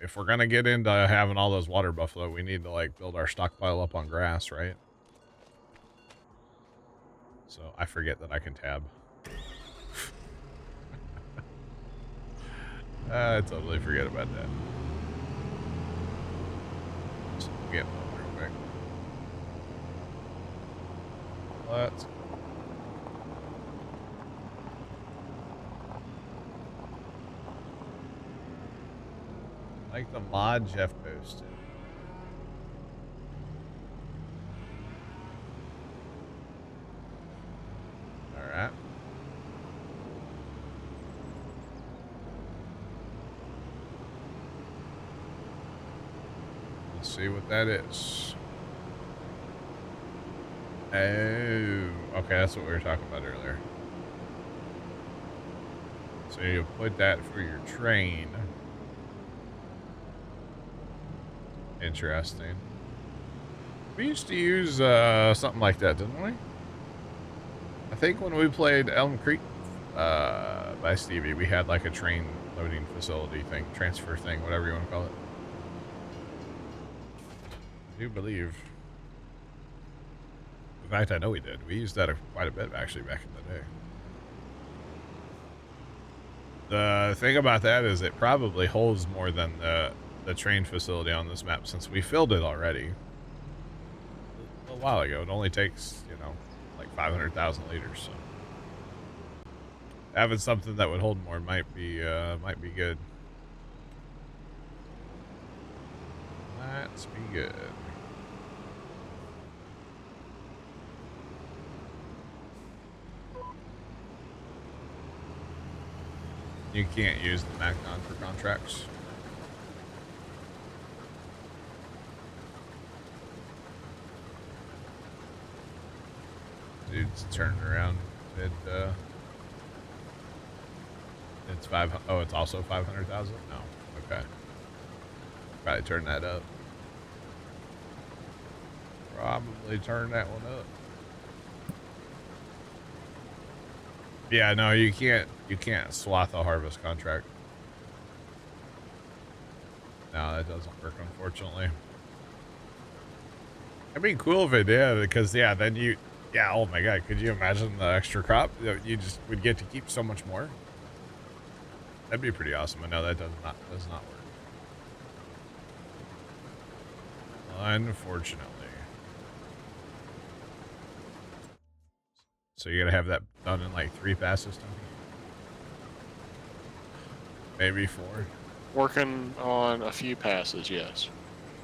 If we're going to get into having all those water buffalo, we need to like build our stockpile up on grass, right? So I forget that I can tab. I totally forget about that. Just get real quick. Let's go. Like the mod Jeff posted. All right. Let's see what that is. Oh, okay, that's what we were talking about earlier. So you put that for your train. Interesting. We used to use something like that, didn't we? I think when we played Elm Creek by Stevie, we had like a train loading facility thing, transfer thing, whatever you want to call it. I do believe. In fact, I know we did. We used that quite a bit actually back in the day. The thing about that is it probably holds more than the train facility on this map since we filled it already a while ago. It only takes, you know, like 500,000 liters. So having something that would hold more might be good. Let's be good. You can't use the Macnon for contracts. Dude's turning around. It's oh, it's also 500,000? No. Okay. Probably turn that up. Probably turn that one up. Yeah, no, you can't swath a harvest contract. No, that doesn't work, unfortunately. It'd be cool if it did, because yeah, then yeah, oh my god, could you imagine the extra crop? You just would get to keep so much more. That'd be pretty awesome. I know that does not work. Unfortunately. So you gotta have that done in like 3 passes, Tony? Maybe 4. Working on a few passes, yes.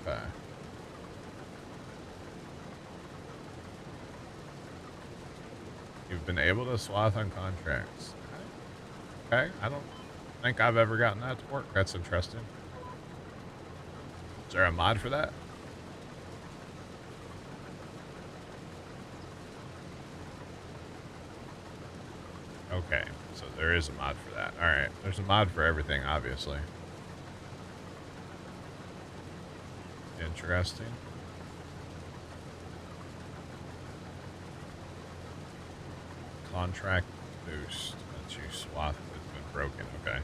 Okay. You've been able to swath on contracts. Okay, I don't think I've ever gotten that to work. That's interesting. Is there a mod for that? Okay, so there is a mod for that. Alright, there's a mod for everything, obviously. Interesting. Contract boost. Lets you swath that's been broken. Okay.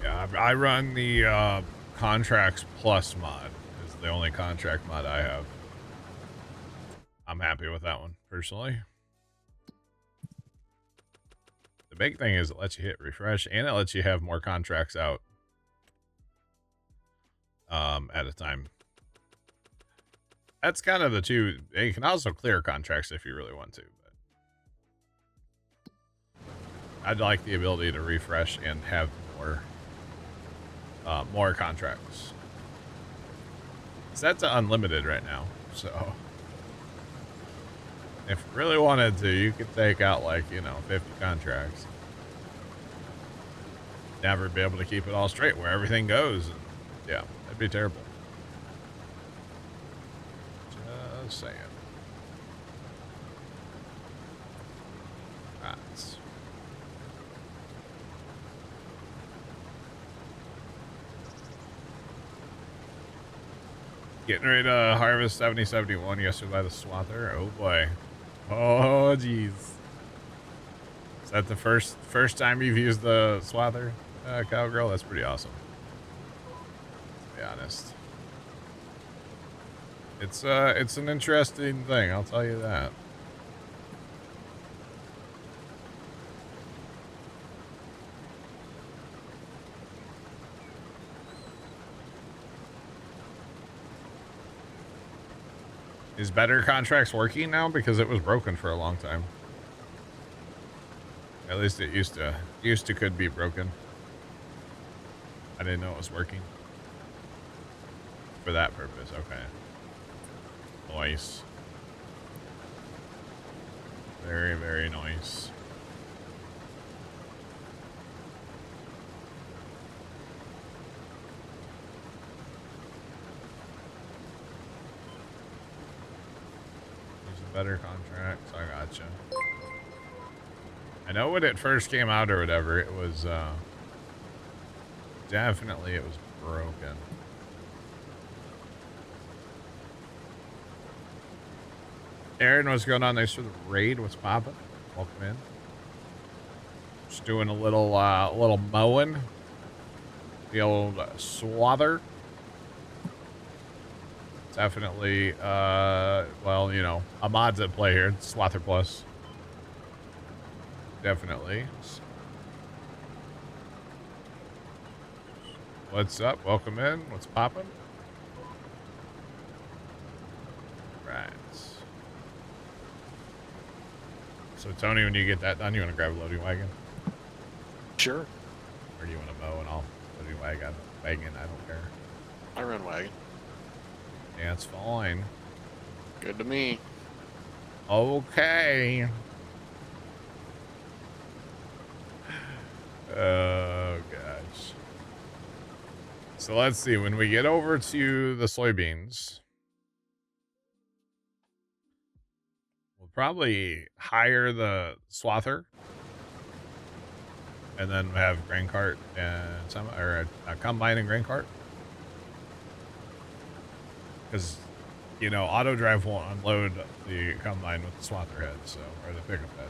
Yeah, I run the Contracts Plus mod. Is the only contract mod I have. I'm happy with that one, personally. The big thing is it lets you hit refresh, and it lets you have more contracts out at a time. That's kind of the two. You can also clear contracts if you really want to, but I'd like the ability to refresh and have more contracts. That's unlimited right now, so if you really wanted to, you could take out like, you know, 50 contracts. Never be able to keep it all straight where everything goes. And yeah, that'd be terrible. Just saying. Right. Getting ready to harvest 7071 yesterday by the swather. Oh boy. Oh jeez. Is that the first time you've used the swather, cowgirl? That's pretty awesome. To be honest. It's an interesting thing, I'll tell you that. Is better contracts working now? Because it was broken for a long time. At least it used to could be broken. I didn't know it was working. For that purpose, okay. Nice. Very, very nice. Better contracts. I gotcha. I know when it first came out or whatever, it was definitely it was broken. Aaron, what's going on? Thanks for the raid. What's poppin'? Welcome in. Just doing a little little mowing. The old swather. Definitely, well, you know, a mod's at play here. Swather Plus. Definitely. What's up? Welcome in. What's poppin'? Right. So, Tony, when you get that done, you want to grab a loading wagon? Sure. Or do you want to mow and I'll loading wagon? I don't care. I run wagon. Yeah, it's fine. Good to me. Okay. Oh, gosh. So let's see. When we get over to the soybeans, we'll probably hire the swather and then have grain cart and a combine and grain cart. Because, you know, auto drive won't unload the combine with the swather head, so, or the pickup head.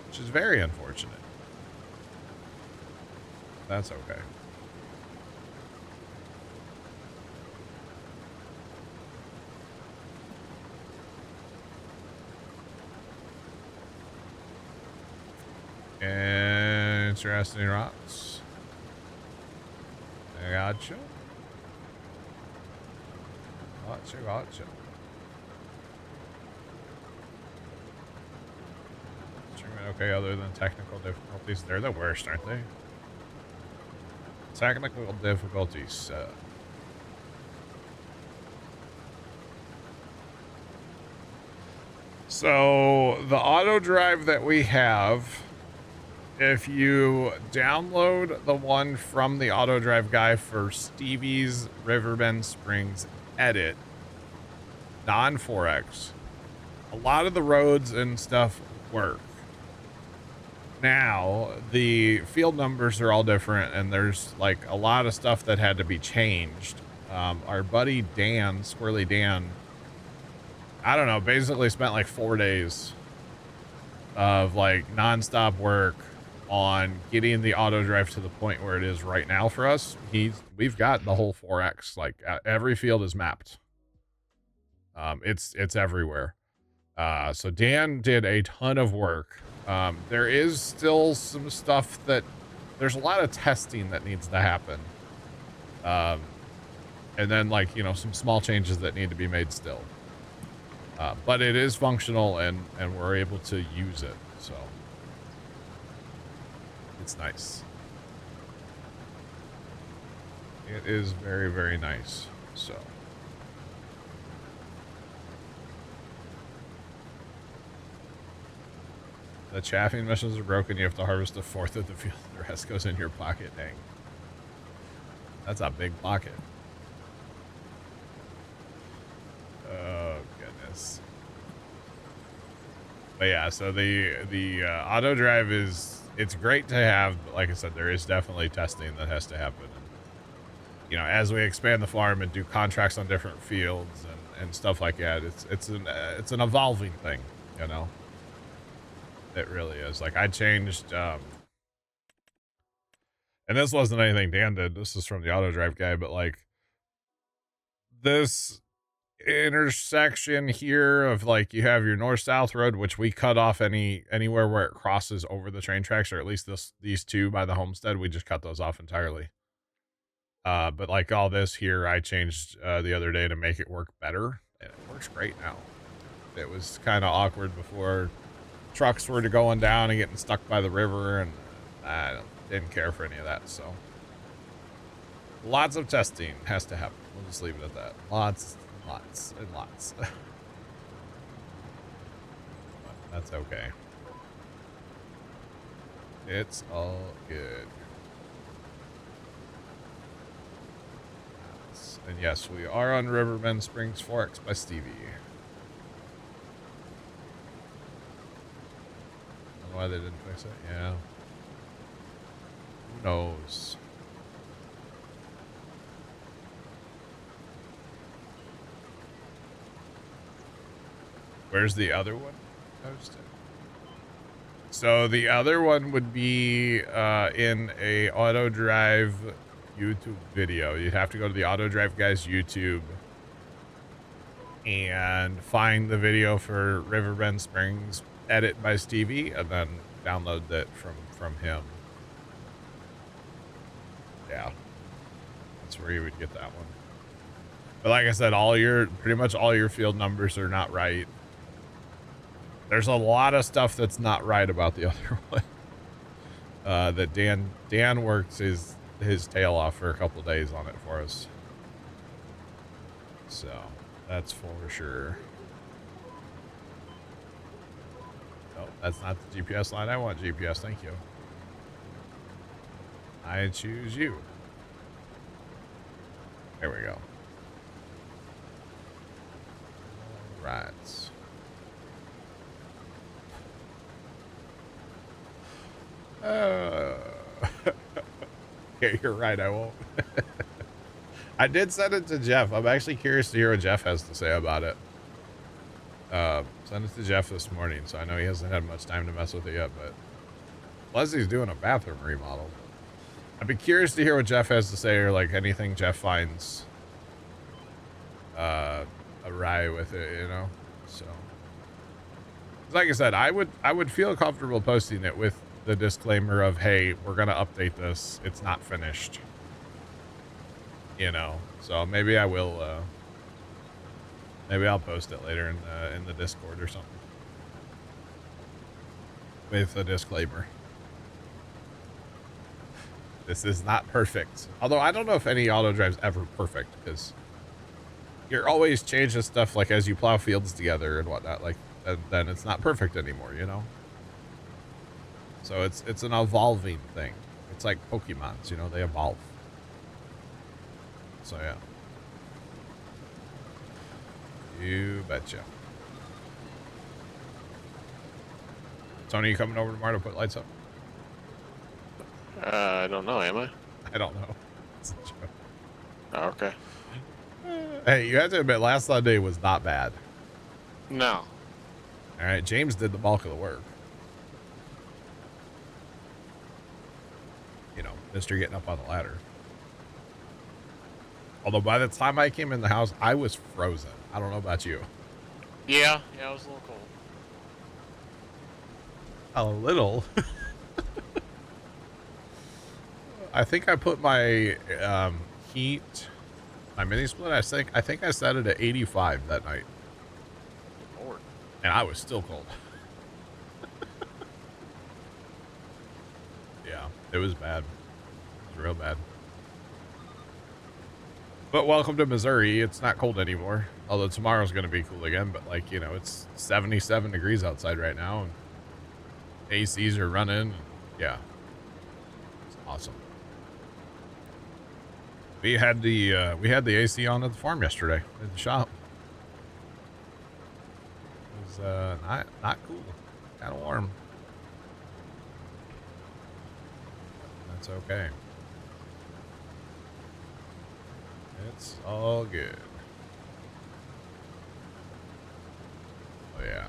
Which is very unfortunate. That's okay. Interesting rocks. I gotcha. Gotcha. Okay, other than technical difficulties. They're the worst, aren't they? Technical difficulties. So, the auto drive that we have, if you download the one from the auto drive guy for Stevie's Riverbend Springs edit, non-4X, a lot of the roads and stuff work. Now, the field numbers are all different, and there's like a lot of stuff that had to be changed. Our buddy Dan, Squirrely Dan, I don't know, basically spent like 4 days of like nonstop work on getting the auto drive to the point where it is right now for us. We've got the whole 4X, like every field is mapped. It's everywhere. So Dan did a ton of work. There is still some stuff there's a lot of testing that needs to happen. And then like, you know, some small changes that need to be made still. But it is functional and we're able to use it. So it's nice. It is very, very nice. So. The chaffing missions are broken. You have to harvest a fourth of the field. The rest goes in your pocket. Dang. That's a big pocket. Oh, goodness. But yeah, so the auto drive it's great to have, but like I said, there is definitely testing that has to happen. And, you know, as we expand the farm and do contracts on different fields and stuff like that, it's an evolving thing, you know. It really is. Like I changed, and this wasn't anything Dan did. This is from the auto drive guy, but like this intersection here of like you have your north-south road, which we cut off anywhere where it crosses over the train tracks, or at least these two by the homestead, we just cut those off entirely. But like all this here, I changed the other day to make it work better, and it works great now. It was kind of awkward before. Trucks were going down and getting stuck by the river, and I didn't care for any of that. So lots of testing has to happen. We'll just leave it at that. Lots, and lots. That's okay. It's all good. And yes, we are on Riverbend Springs Forks by Stevie. I don't know why they didn't fix it. Yeah. Who knows? Where's the other one posted? So the other one would be in a Auto Drive YouTube video. You'd have to go to the Auto Drive guys YouTube and find the video for Riverbend Springs edit by Stevie, and then download it from him. Yeah, that's where you would get that one. But like I said, pretty much all your field numbers are not right. There's a lot of stuff that's not right about the other one. That Dan works his tail off for a couple days on it for us. So that's for sure. Oh, that's not the GPS line. I want GPS. Thank you. I choose you. There we go. All right. Okay, you're right. I won't. I did send it to Jeff. I'm actually curious to hear what Jeff has to say about it. Send it to Jeff this morning, so I know he hasn't had much time to mess with it yet, but Leslie's doing a bathroom remodel. I'd be curious to hear what Jeff has to say, or like anything Jeff finds awry with it, you know? So, like I said, I would feel comfortable posting it with the disclaimer of, hey, we're gonna update this, it's not finished, you know. So maybe I will maybe I'll post it later in the Discord or something with a disclaimer. This is not perfect, although I don't know if any auto drive's ever perfect, because you're always changing stuff, like as you plow fields together and whatnot, like then it's not perfect anymore, you know. So it's an evolving thing. It's like Pokemons, you know, they evolve. So yeah. You betcha. Tony, you coming over tomorrow to put lights up? I don't know, am I? I don't know. It's a joke. Oh, okay. Hey, you have to admit, last Sunday was not bad. No. All right, James did the bulk of the work. You know, Mr. getting up on the ladder. Although by the time I came in the house, I was frozen. I don't know about you. Yeah, it was a little cold. A little. I think I put my heat, my mini split. I think I set it at 85 that night. Good Lord. And I was still cold. Yeah, it was bad. It was real bad. But welcome to Missouri. It's not cold anymore. Although tomorrow's going to be cool again. But like, you know, it's 77 degrees outside right now. And ACs are running. And yeah. It's awesome. We had the AC on at the farm yesterday at the shop. It was not cool. Kind of warm. That's okay. It's all good. Oh yeah.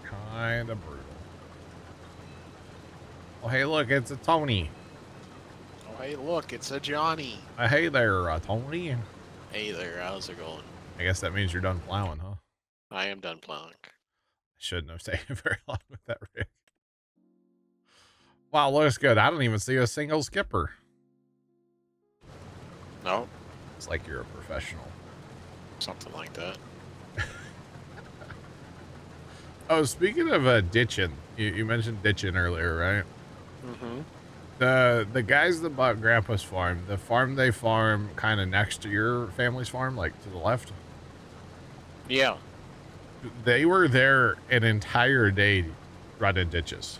Kind of brutal. Oh hey, look, it's a Tony. Oh hey, look, it's a Johnny. Hey there, Tony. Hey there, how's it going? I guess that means you're done plowing, huh? I am done plowing. I shouldn't have taken very long with that rig. Wow, looks good. I don't even see a single skipper. No. It's like you're a professional. Something like that. Oh, speaking of ditching, you mentioned ditching earlier, right? Mm-hmm. The guys that bought Grandpa's farm, the farm they farm kind of next to your family's farm, like to the left. Yeah. They were there an entire day running ditches.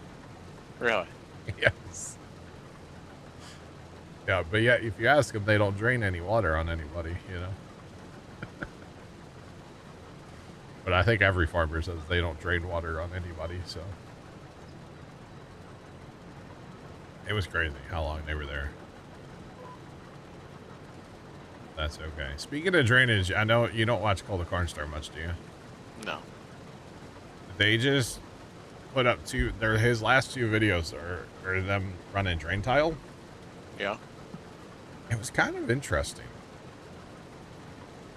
Really? Yes. Yeah, but yeah, if you ask them, they don't drain any water on anybody, you know. But I think every farmer says they don't drain water on anybody, so. It was crazy how long they were there. That's okay. Speaking of drainage, I know you don't watch Call the Corn Star much, do you? No. They just put up his last two videos are them running drain tile. Yeah. It was kind of interesting.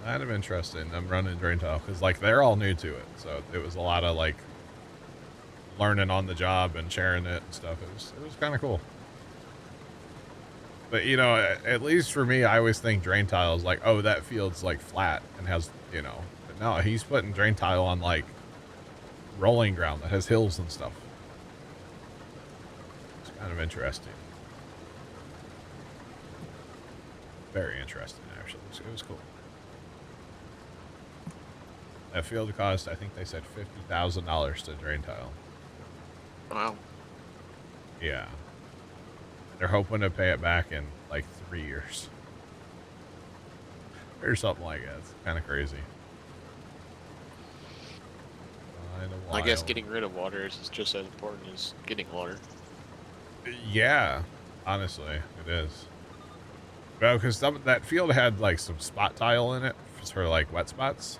Them running drain tile, because like they're all new to it, so it was a lot of like learning on the job and sharing it and stuff. It was kind of cool. But you know, at least for me, I always think drain tile is like, oh, that field's like flat and has, you know, but no, he's putting drain tile on like rolling ground that has hills and stuff. It's kind of interesting. Very interesting, actually. It was cool. That field cost, I think they said $50,000 to drain tile. Wow. Yeah. They're hoping to pay it back in like 3 years. Or something like that. It's kind of crazy. I guess getting rid of water is just as important as getting water. Yeah, honestly, it is. Well, because that field had like some spot tile in it for like wet spots.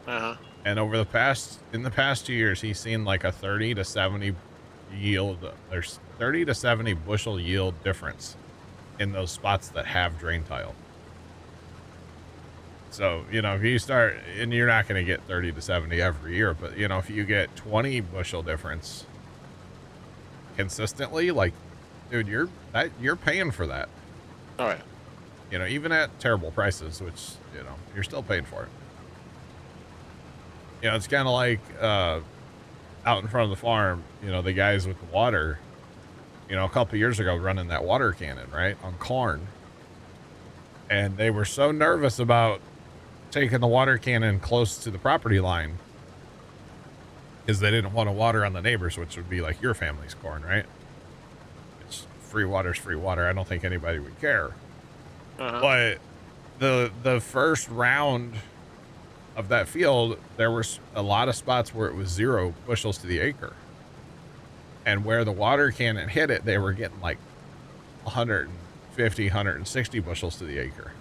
Uh-huh. And in the past 2 years, he's seen like a 30 to 70 yield. There's 30 to 70 bushel yield difference in those spots that have drain tile. So, you know, if you start, and you're not going to get 30 to 70 every year, but you know, if you get 20 bushel difference consistently, like, dude, you're paying for that. Oh yeah. You know, even at terrible prices, which, you know, you're still paying for it. You know, it's kind of like out in front of the farm, you know, the guys with the water, you know, a couple years ago running that water cannon, right, on corn. And they were so nervous about taking the water cannon close to the property line because they didn't want to water on the neighbors, which would be like your family's corn, right? It's free water's free water. I don't think anybody would care. Uh-huh. But the first round of that field, there were a lot of spots where it was 0 bushels to the acre. And where the water cannon hit it, they were getting like 150, 160 bushels to the acre.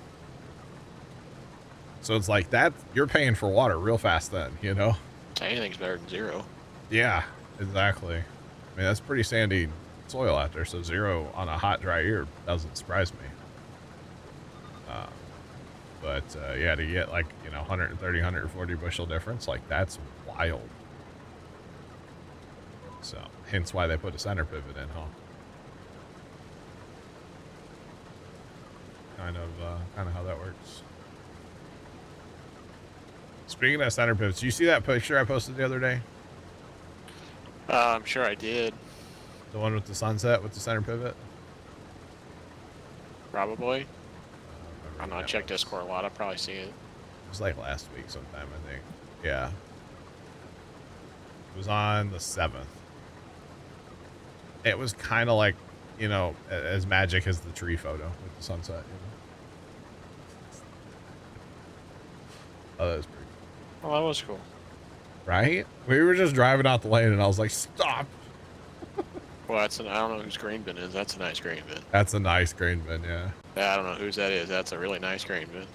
So it's like that, you're paying for water real fast then, you know? Anything's better than 0. Yeah, exactly. I mean, that's pretty sandy soil out there, so 0 on a hot, dry year doesn't surprise me. But yeah, to get like, you know, 130, 140 bushel difference, like that's wild. So, hence why they put a center pivot in, huh? Kind of how that works. Speaking of center pivots, you see that picture I posted the other day? I'm sure I did. The one with the sunset with the center pivot? Probably. I don't know, I check Discord a lot, I've probably seen it. It was like last week sometime, I think. Yeah. It was on the 7th. It was kind of like, you know, as magic as the tree photo with the sunset, you know? Oh, that was pretty cool. Well, that was cool. Right? We were just driving out the lane and I was like, stop. Well, I don't know whose grain bin is. That's a nice grain bin. That's a nice grain bin, yeah. Yeah, I don't know whose that is. That's a really nice grain bin.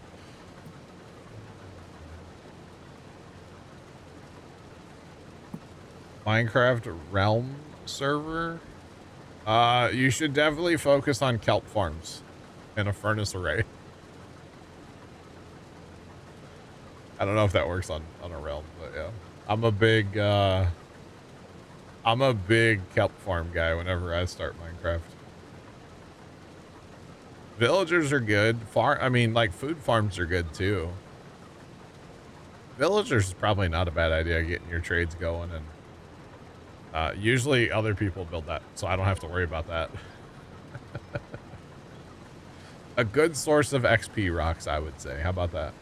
Minecraft Realm server? You should definitely focus on kelp farms and a furnace array. I don't know if that works on a realm, but yeah. I'm a big kelp farm guy whenever I start Minecraft. Villagers are good. I mean, like, food farms are good, too. Villagers is probably not a bad idea, getting your trades going, and usually other people build that, so I don't have to worry about that. A good source of XP rocks, I would say. How about that?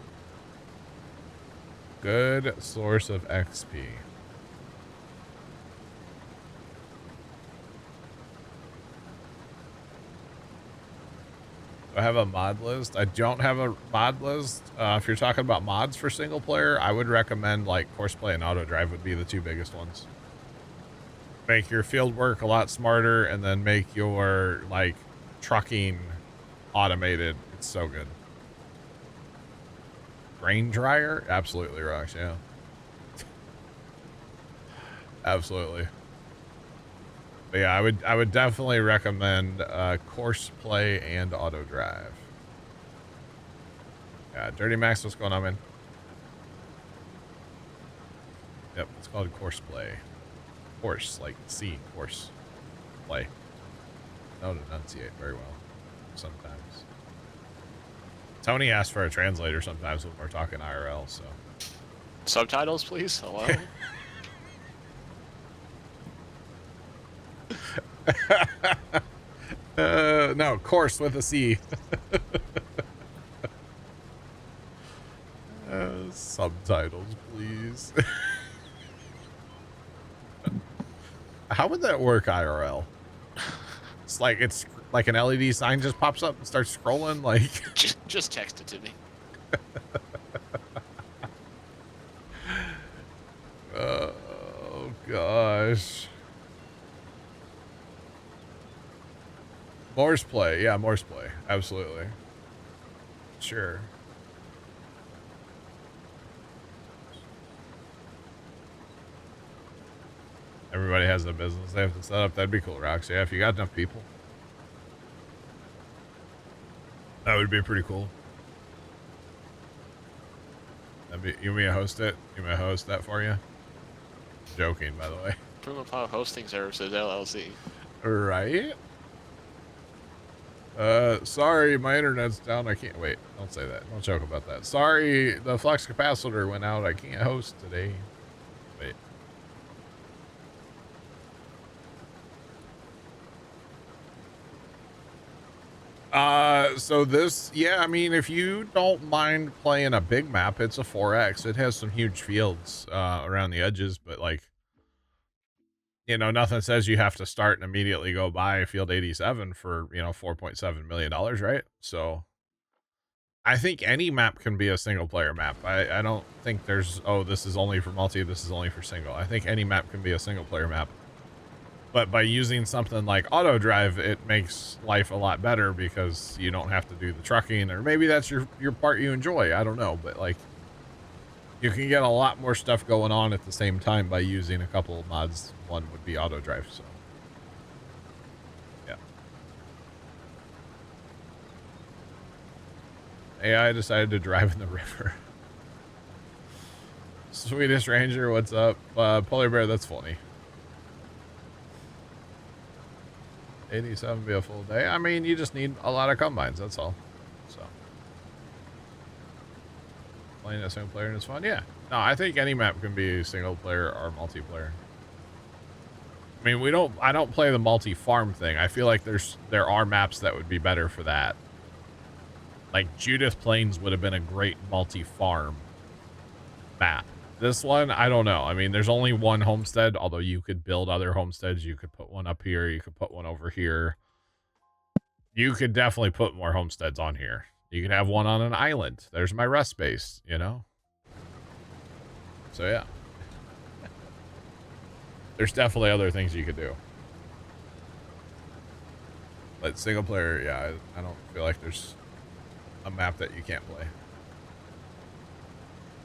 Good source of XP. I have a mod list. I don't have a mod list. If you're talking about mods for single player, I would recommend like Courseplay and Auto Drive would be the two biggest ones. Make your field work a lot smarter, and then make your like trucking automated. It's so good. Grain dryer? Absolutely rocks, yeah. Absolutely. But yeah, I would definitely recommend Courseplay and Auto Drive. Yeah, Dirty Max, what's going on, man? Yep, it's called Courseplay. Course, like C, course. Play. Don't enunciate very well sometimes. Tony asks for a translator sometimes when we're talking IRL, so. Subtitles, please? Hello? No, course with a C. Subtitles, please. How would that work IRL? It's like an LED sign just pops up and starts scrolling, like. Just text it to me. Oh gosh. Morse play, yeah, Morse play, absolutely. Sure. Everybody has a business they have to set up. That'd be cool, Roxy. Yeah, if you got enough people. That would be pretty cool. You want me to host it? You want me to host that for you? Joking, by the way. Puma Plow Hosting Services, LLC. Right? Sorry, my internet's down. I can't wait. Don't say that. Don't joke about that. Sorry, the flux capacitor went out. I can't host today. Wait. So this, yeah, I mean, if you don't mind playing a big map, it's a 4X. It has some huge fields, around the edges, but like, you know, nothing says you have to start and immediately go buy field 87 for, you know, $4.7 million, right? So I think any map can be a single player map. I don't think there's, oh, this is only for multi, this is only for single. I think any map can be a single player map. But by using something like Auto Drive, it makes life a lot better because you don't have to do the trucking, or maybe that's your part you enjoy. I don't know, but like you can get a lot more stuff going on at the same time by using a couple of mods. One would be Auto Drive, so yeah. AI decided to drive in the river. Swedish Ranger, what's up? Polar Bear, that's funny. 87 be a full day. I mean, you just need a lot of combines, that's all. So playing a single player is fun. Yeah. No, I think any map can be single player or multiplayer. I mean, I don't play the multi-farm thing. I feel like there are maps that would be better for that. Like Judith Plains would have been a great multi-farm map. This one, I don't know. I mean, there's only one homestead, although you could build other homesteads. You could put one up here. You could put one over here. You could definitely put more homesteads on here. You could have one on an island. There's my rest base, you know? So, yeah. There's definitely other things you could do. But single player, yeah, I don't feel like there's a map that you can't play.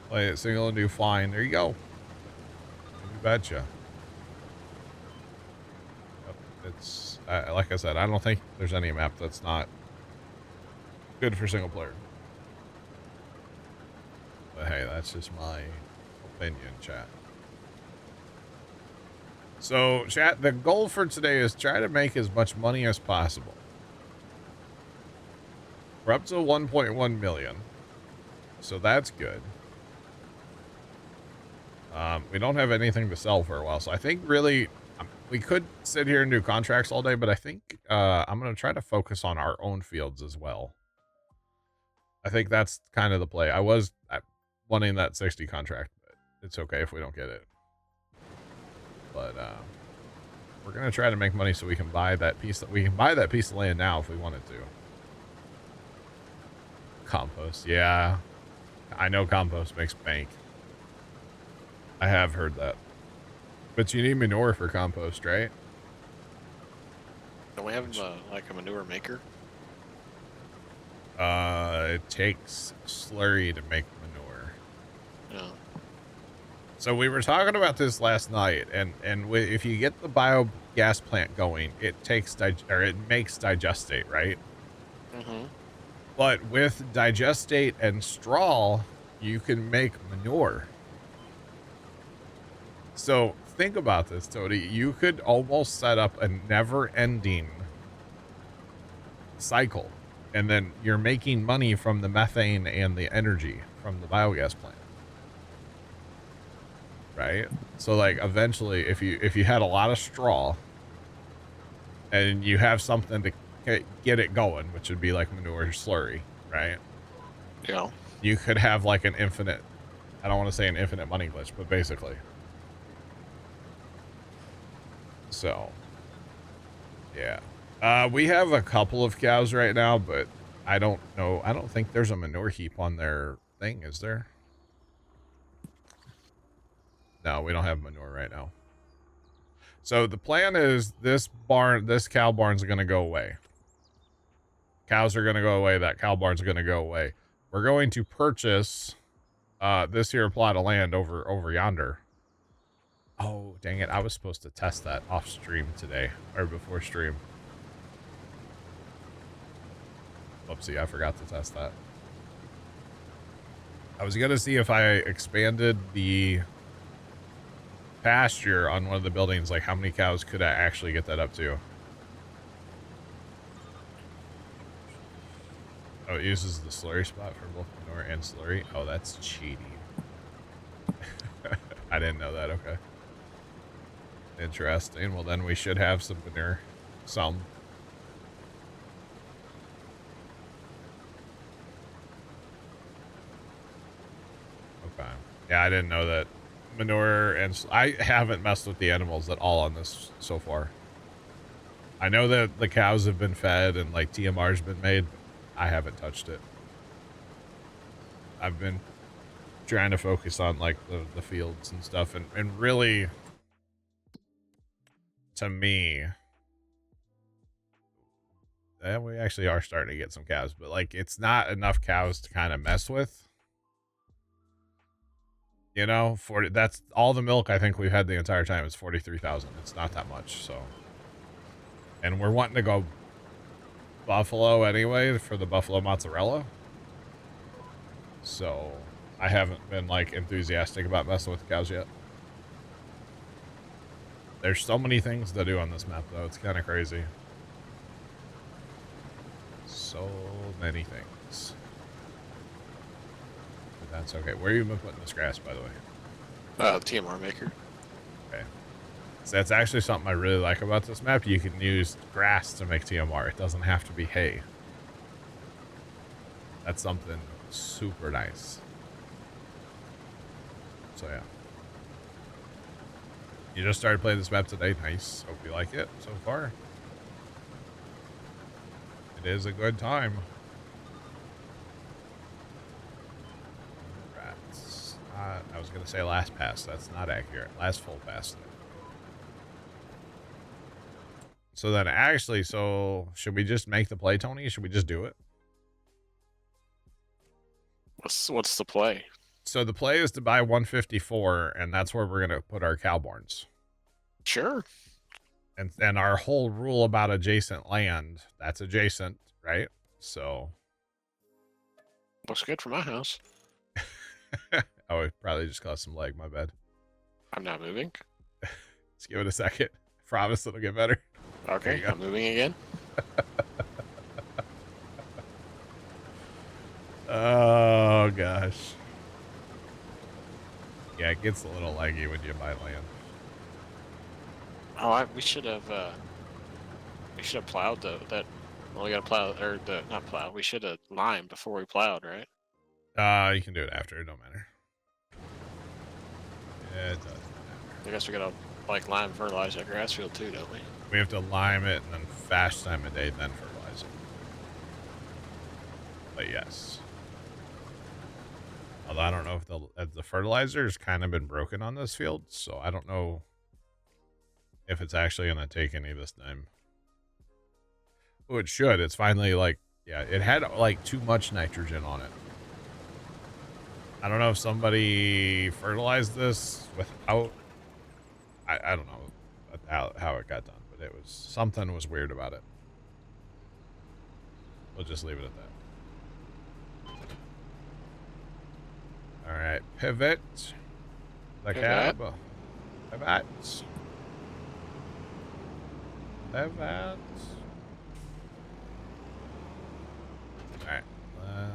Play it single and do fine. There you go. You betcha. Yep, it's like I said, I don't think there's any map that's not good for single player. But hey, that's just my opinion, chat. So, chat, the goal for today is try to make as much money as possible. We're up to 1.1 million. So that's good. We don't have anything to sell for a while, so I think really we could sit here and do contracts all day, but I think I'm going to try to focus on our own fields as well. I think that's kind of the play. I was wanting that 60 contract, but it's okay if we don't get it. But we're going to try to make money so we can buy that piece. We can buy that piece of land now if we wanted to. Compost, yeah. I know compost makes bank. I have heard that. But you need manure for compost, right? Don't we have like a manure maker? It takes slurry to make manure. No. So we were talking about this last night, and if you get the biogas plant going, it makes digestate, right? Mm-hmm. But with digestate and straw, you can make manure. So think about this, Tony. You could almost set up a never-ending cycle, and then you're making money from the methane and the energy from the biogas plant, right? So like eventually, if you had a lot of straw and you have something to get it going, which would be like manure slurry, right? Yeah. You could have like an infinite, I don't want to say an infinite money glitch, but basically. So, yeah. We have a couple of cows right now, but I don't know. I don't think there's a manure heap on their thing, is there? No, we don't have manure right now. So the plan is this cow barn's going to go away. Cows are going to go away. That cow barn's going to go away. We're going to purchase this here plot of land over yonder. Oh, dang it. I was supposed to test that off stream today, or before stream. Oopsie, I forgot to test that. I was going to see if I expanded the pasture on one of the buildings, like how many cows could I actually get that up to? Oh, it uses the slurry spot for both manure and slurry. Oh, that's cheating. I didn't know that. Okay. Interesting. Well, then we should have some manure. Some. Okay. Yeah, I didn't know that. Manure and I haven't messed with the animals at all on this so far. I know that the cows have been fed and like TMR's been made, but I haven't touched it. I've been trying to focus on like the fields and stuff, and really, to me, we actually are starting to get some cows, but like it's not enough cows to kind of mess with. You know, that's all the milk I think we've had the entire time is 43,000. It's not that much, so. And we're wanting to go buffalo anyway for the buffalo mozzarella. So I haven't been like enthusiastic about messing with the cows yet. There's so many things to do on this map though. It's kind of crazy. So many things. But that's okay. Where have you been putting this grass, by the way? The TMR maker. Okay. So that's actually something I really like about this map. You can use grass to make TMR. It doesn't have to be hay. That's something super nice. So yeah. You just started playing this map today. Nice. Hope you like it so far. It is a good time. Rats. I was going to say last pass. That's not accurate. Last full pass. So then actually, so should we just make the play, Tony? Should we just do it? What's the play? So the play is to buy 154, and that's where we're going to put our cow barns. Sure. And our whole rule about adjacent land, that's adjacent, right? So. Looks good for my house. Oh, it probably just caused some lag, my bad. I'm not moving. Let's give it a second. Promise it'll get better. Okay, I'm moving again. gosh. Yeah, it gets a little laggy when you buy land. Oh, we should have plowed that. Well, we gotta plow, or not plow. We should have limed before we plowed, right? You can do it after. It don't matter. Yeah, it does. I guess we gotta like lime and fertilize that grass field too, don't we? We have to lime it and then fast time of day, then fertilize it. But yes. Although I don't know if the fertilizer has kind of been broken on this field, so I don't know if it's actually going to take any this time. Oh, it should. It's finally like, yeah, it had like too much nitrogen on it. I don't know if somebody fertilized this without, I don't know how it got done, but it was, something was weird about it. We'll just leave it at that. All right, pivot. The cab. Pivot. Pivot. All right,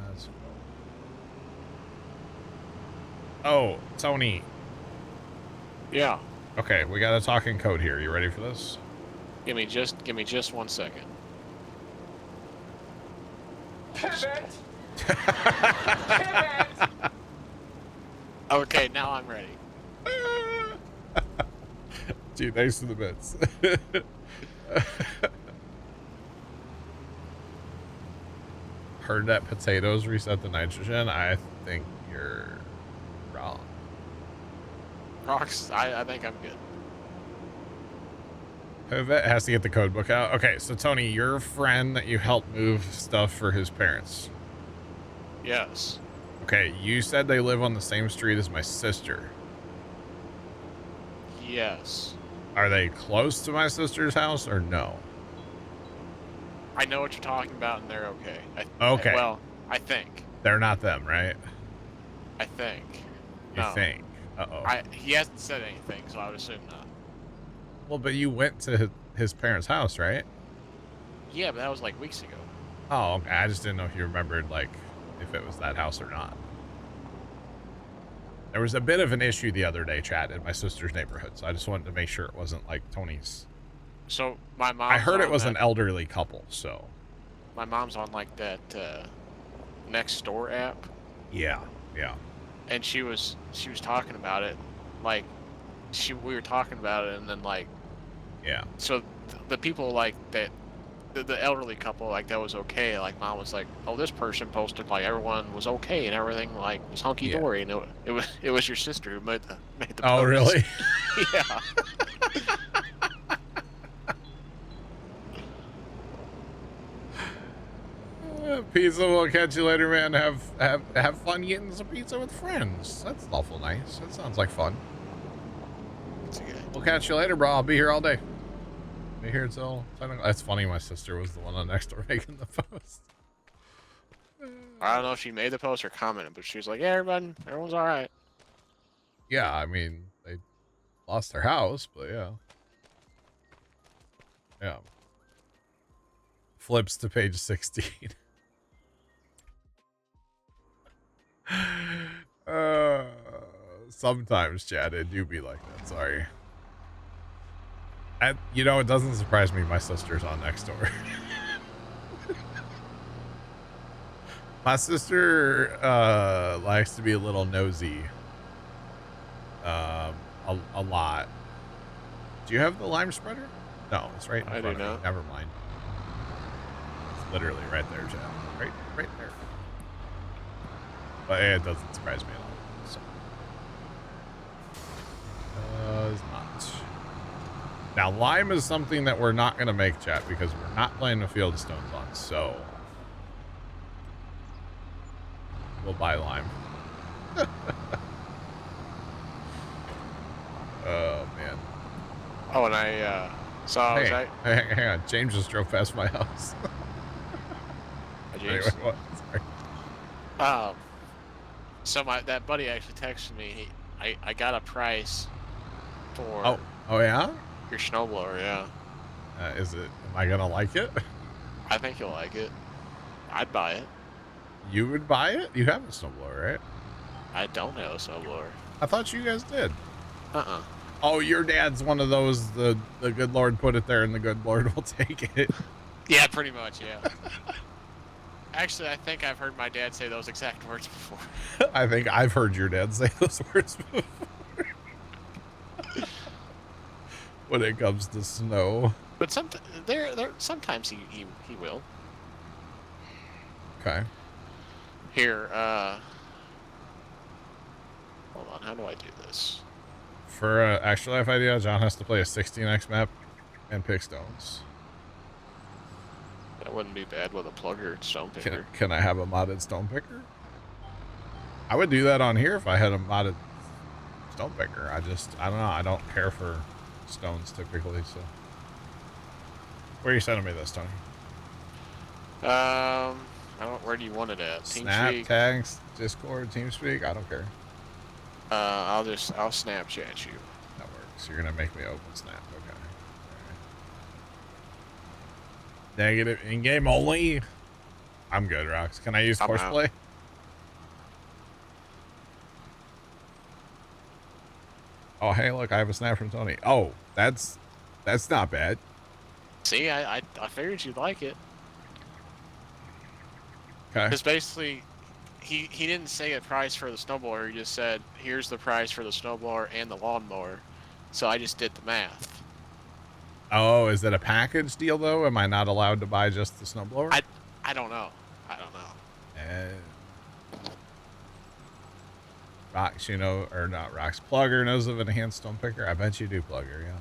let's go. Oh, Tony. Yeah. Okay, we got a talking code here. You ready for this? Give me just 1 second. Pivot. Pivot. Okay, now I'm ready. Dude, thanks for the bits. Heard that potatoes reset the nitrogen. I think you're wrong. Rocks, I think I'm good. Pivot has to get the code book out. Okay, so Tony, you're a friend that you helped move stuff for his parents. Yes. Okay, you said they live on the same street as my sister. Yes. Are they close to my sister's house or no? I know what you're talking about, and they're okay. Okay. Well, I think. They're not them, right? I think. You No. think? Uh-oh. He hasn't said anything, so I would assume not. Well, but you went to his parents' house, right? Yeah, but that was like weeks ago. Oh, okay. I just didn't know if you remembered, like, if it was that house or not. There was a bit of an issue the other day, chat, in my sister's neighborhood, so I just wanted to make sure it wasn't like Tony's. So my mom. I heard it was an elderly couple, so. My mom's on like that Next Door app. Yeah, yeah. And she was talking about it, like we were talking about it, and then like. Yeah. So the people like that. The elderly couple, like, that was okay. Like, mom was like, oh, this person posted like everyone was okay and everything like was hunky dory, and it was your sister who made the oh post. Really? Yeah. Pizza, we'll catch you later, man. Have fun getting some pizza with friends. That's awful nice. That sounds like fun. It's okay. We'll catch you later, bro. I'll be here all day. Be here until 10 o'clock. That's funny. My sister was the one on Next Door making the post. I don't know if she made the post or commented, but she was like, yeah, everyone's all right. Yeah, I mean, they lost their house, but yeah. Yeah. Flips to page 16. Sometimes, Chad, it do be like that. Sorry. And, you know, it doesn't surprise me my sister's on Next Door. My sister likes to be a little nosy. A lot. Do you have the lime spreader? No, it's right in front of me. Never mind. It's literally right there, Chad. Right there. But it doesn't surprise me at all. So. Does not. Now, lime is something that we're not going to make, chat, because we're not playing the Field of Stones on, so we'll buy lime. Oh, man. Oh, and I saw... Hey, hang on. James just drove past my house. James? Anyway, what? Sorry. So that buddy actually texted me. I got a price for... Oh, yeah? Your snowblower, yeah. Am I gonna like it? I think you'll like it. I'd buy it. You would buy it? You have a snowblower, right? I don't have a snowblower. I thought you guys did. Uh-uh. Oh, your dad's one of those, the good Lord put it there and the good Lord will take it. Yeah, pretty much, yeah. Actually, I think I've heard my dad say those exact words before. I think I've heard your dad say those words before. When it comes to snow. But sometimes he will. Okay. Here, hold on, how do I do this? For Extra Life idea, John has to play a 16x map and pick stones. That wouldn't be bad with a plugger stone picker. Can I have a modded stone picker? I would do that on here if I had a modded stone picker. I don't know. I don't care for stones typically, so. Where are you sending me this, Tony? I don't. Where do you want it at? Snap, TeamSpeak? tags, Discord, TeamSpeak. I don't care. I'll Snapchat you. That works. You're gonna make me open Snap. Okay. Right. Negative in-game only. I'm good, Rox. Can I use Horseplay? Oh, hey, look, I have a snap from Tony. Oh, that's not bad. See, I figured you'd like it. Okay. Because basically, he didn't say a price for the snowblower. He just said, here's the price for the snowblower and the lawnmower. So I just did the math. Oh, is it a package deal, though? Am I not allowed to buy just the snowblower? I don't know. I don't know. Rox, or not Rox, Plugger knows of an enhanced stone picker. I bet you do, Plugger, yeah.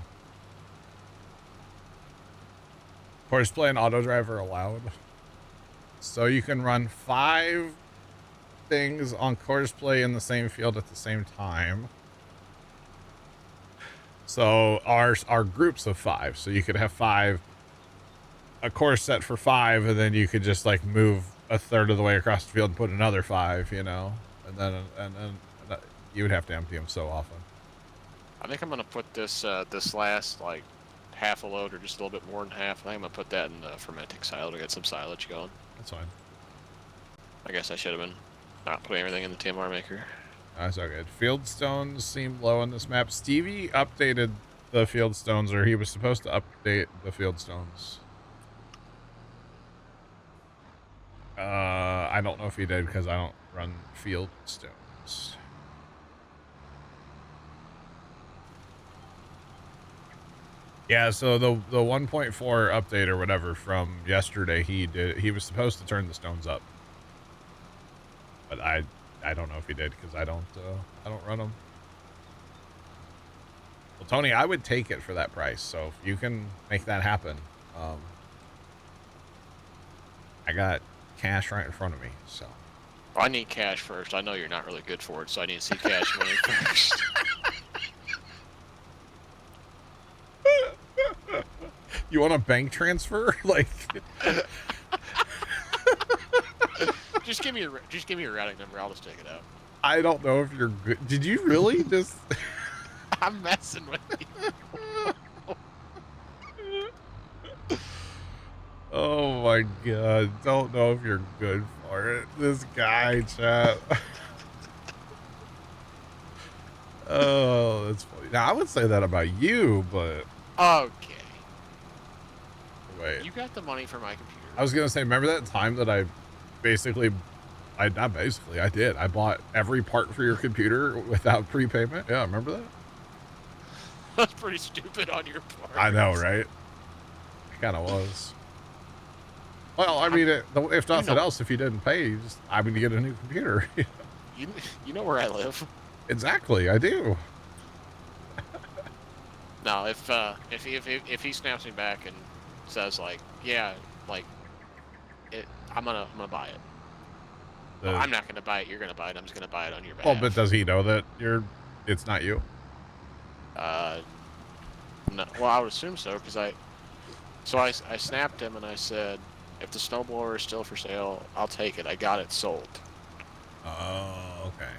Horseplay and auto driver allowed. So you can run 5 things on Horseplay in the same field at the same time. So ours are groups of 5. So you could have 5, a course set for 5, and then you could just like move a third of the way across the field and put another 5, and then you would have to empty them so often. I think I'm gonna put this this last like half a load or just a little bit more than half. I think I'm gonna put that in the fermenting silo to get some silage going. That's fine. I guess I should have been not putting everything in the TMR maker. That's all good. Field stones seem low on this map. Stevie updated the field stones, or he was supposed to update the field stones. I don't know if he did because I don't run field stones. Yeah, so the 1.4 update or whatever from yesterday, he was supposed to turn the stones up, but I don't know if he did because I don't run them. Well, Tony, I would take it for that price. So if you can make that happen, I got cash right in front of me. So I need cash first. I know you're not really good for it, so I need to see cash money first. You want a bank transfer? Like, just give me a routing number. I'll just take it out. I don't know if you're good. Did you really just? I'm messing with you. Oh my god! Don't know if you're good for it. This guy, chat. Oh, that's funny. Now I would say that about you, but okay. Wait. You got the money for my computer. I was gonna say, remember that time that I did. I bought every part for your computer without prepayment. Yeah, remember that? That's pretty stupid on your part. I know, right? It kind of was. Well, I mean, if nothing else, if you didn't pay, I'm going to get a new computer. You know where I live. Exactly, I do. No, if he snaps me back and says like, yeah, like, I'm gonna buy it. Well, I'm not gonna buy it. You're gonna buy it. I'm just gonna buy it on your behalf. Well, but does he know that it's not you? No. Well, I would assume so because I snapped him and I said, if the snowblower is still for sale, I'll take it. I got it sold. Oh, okay.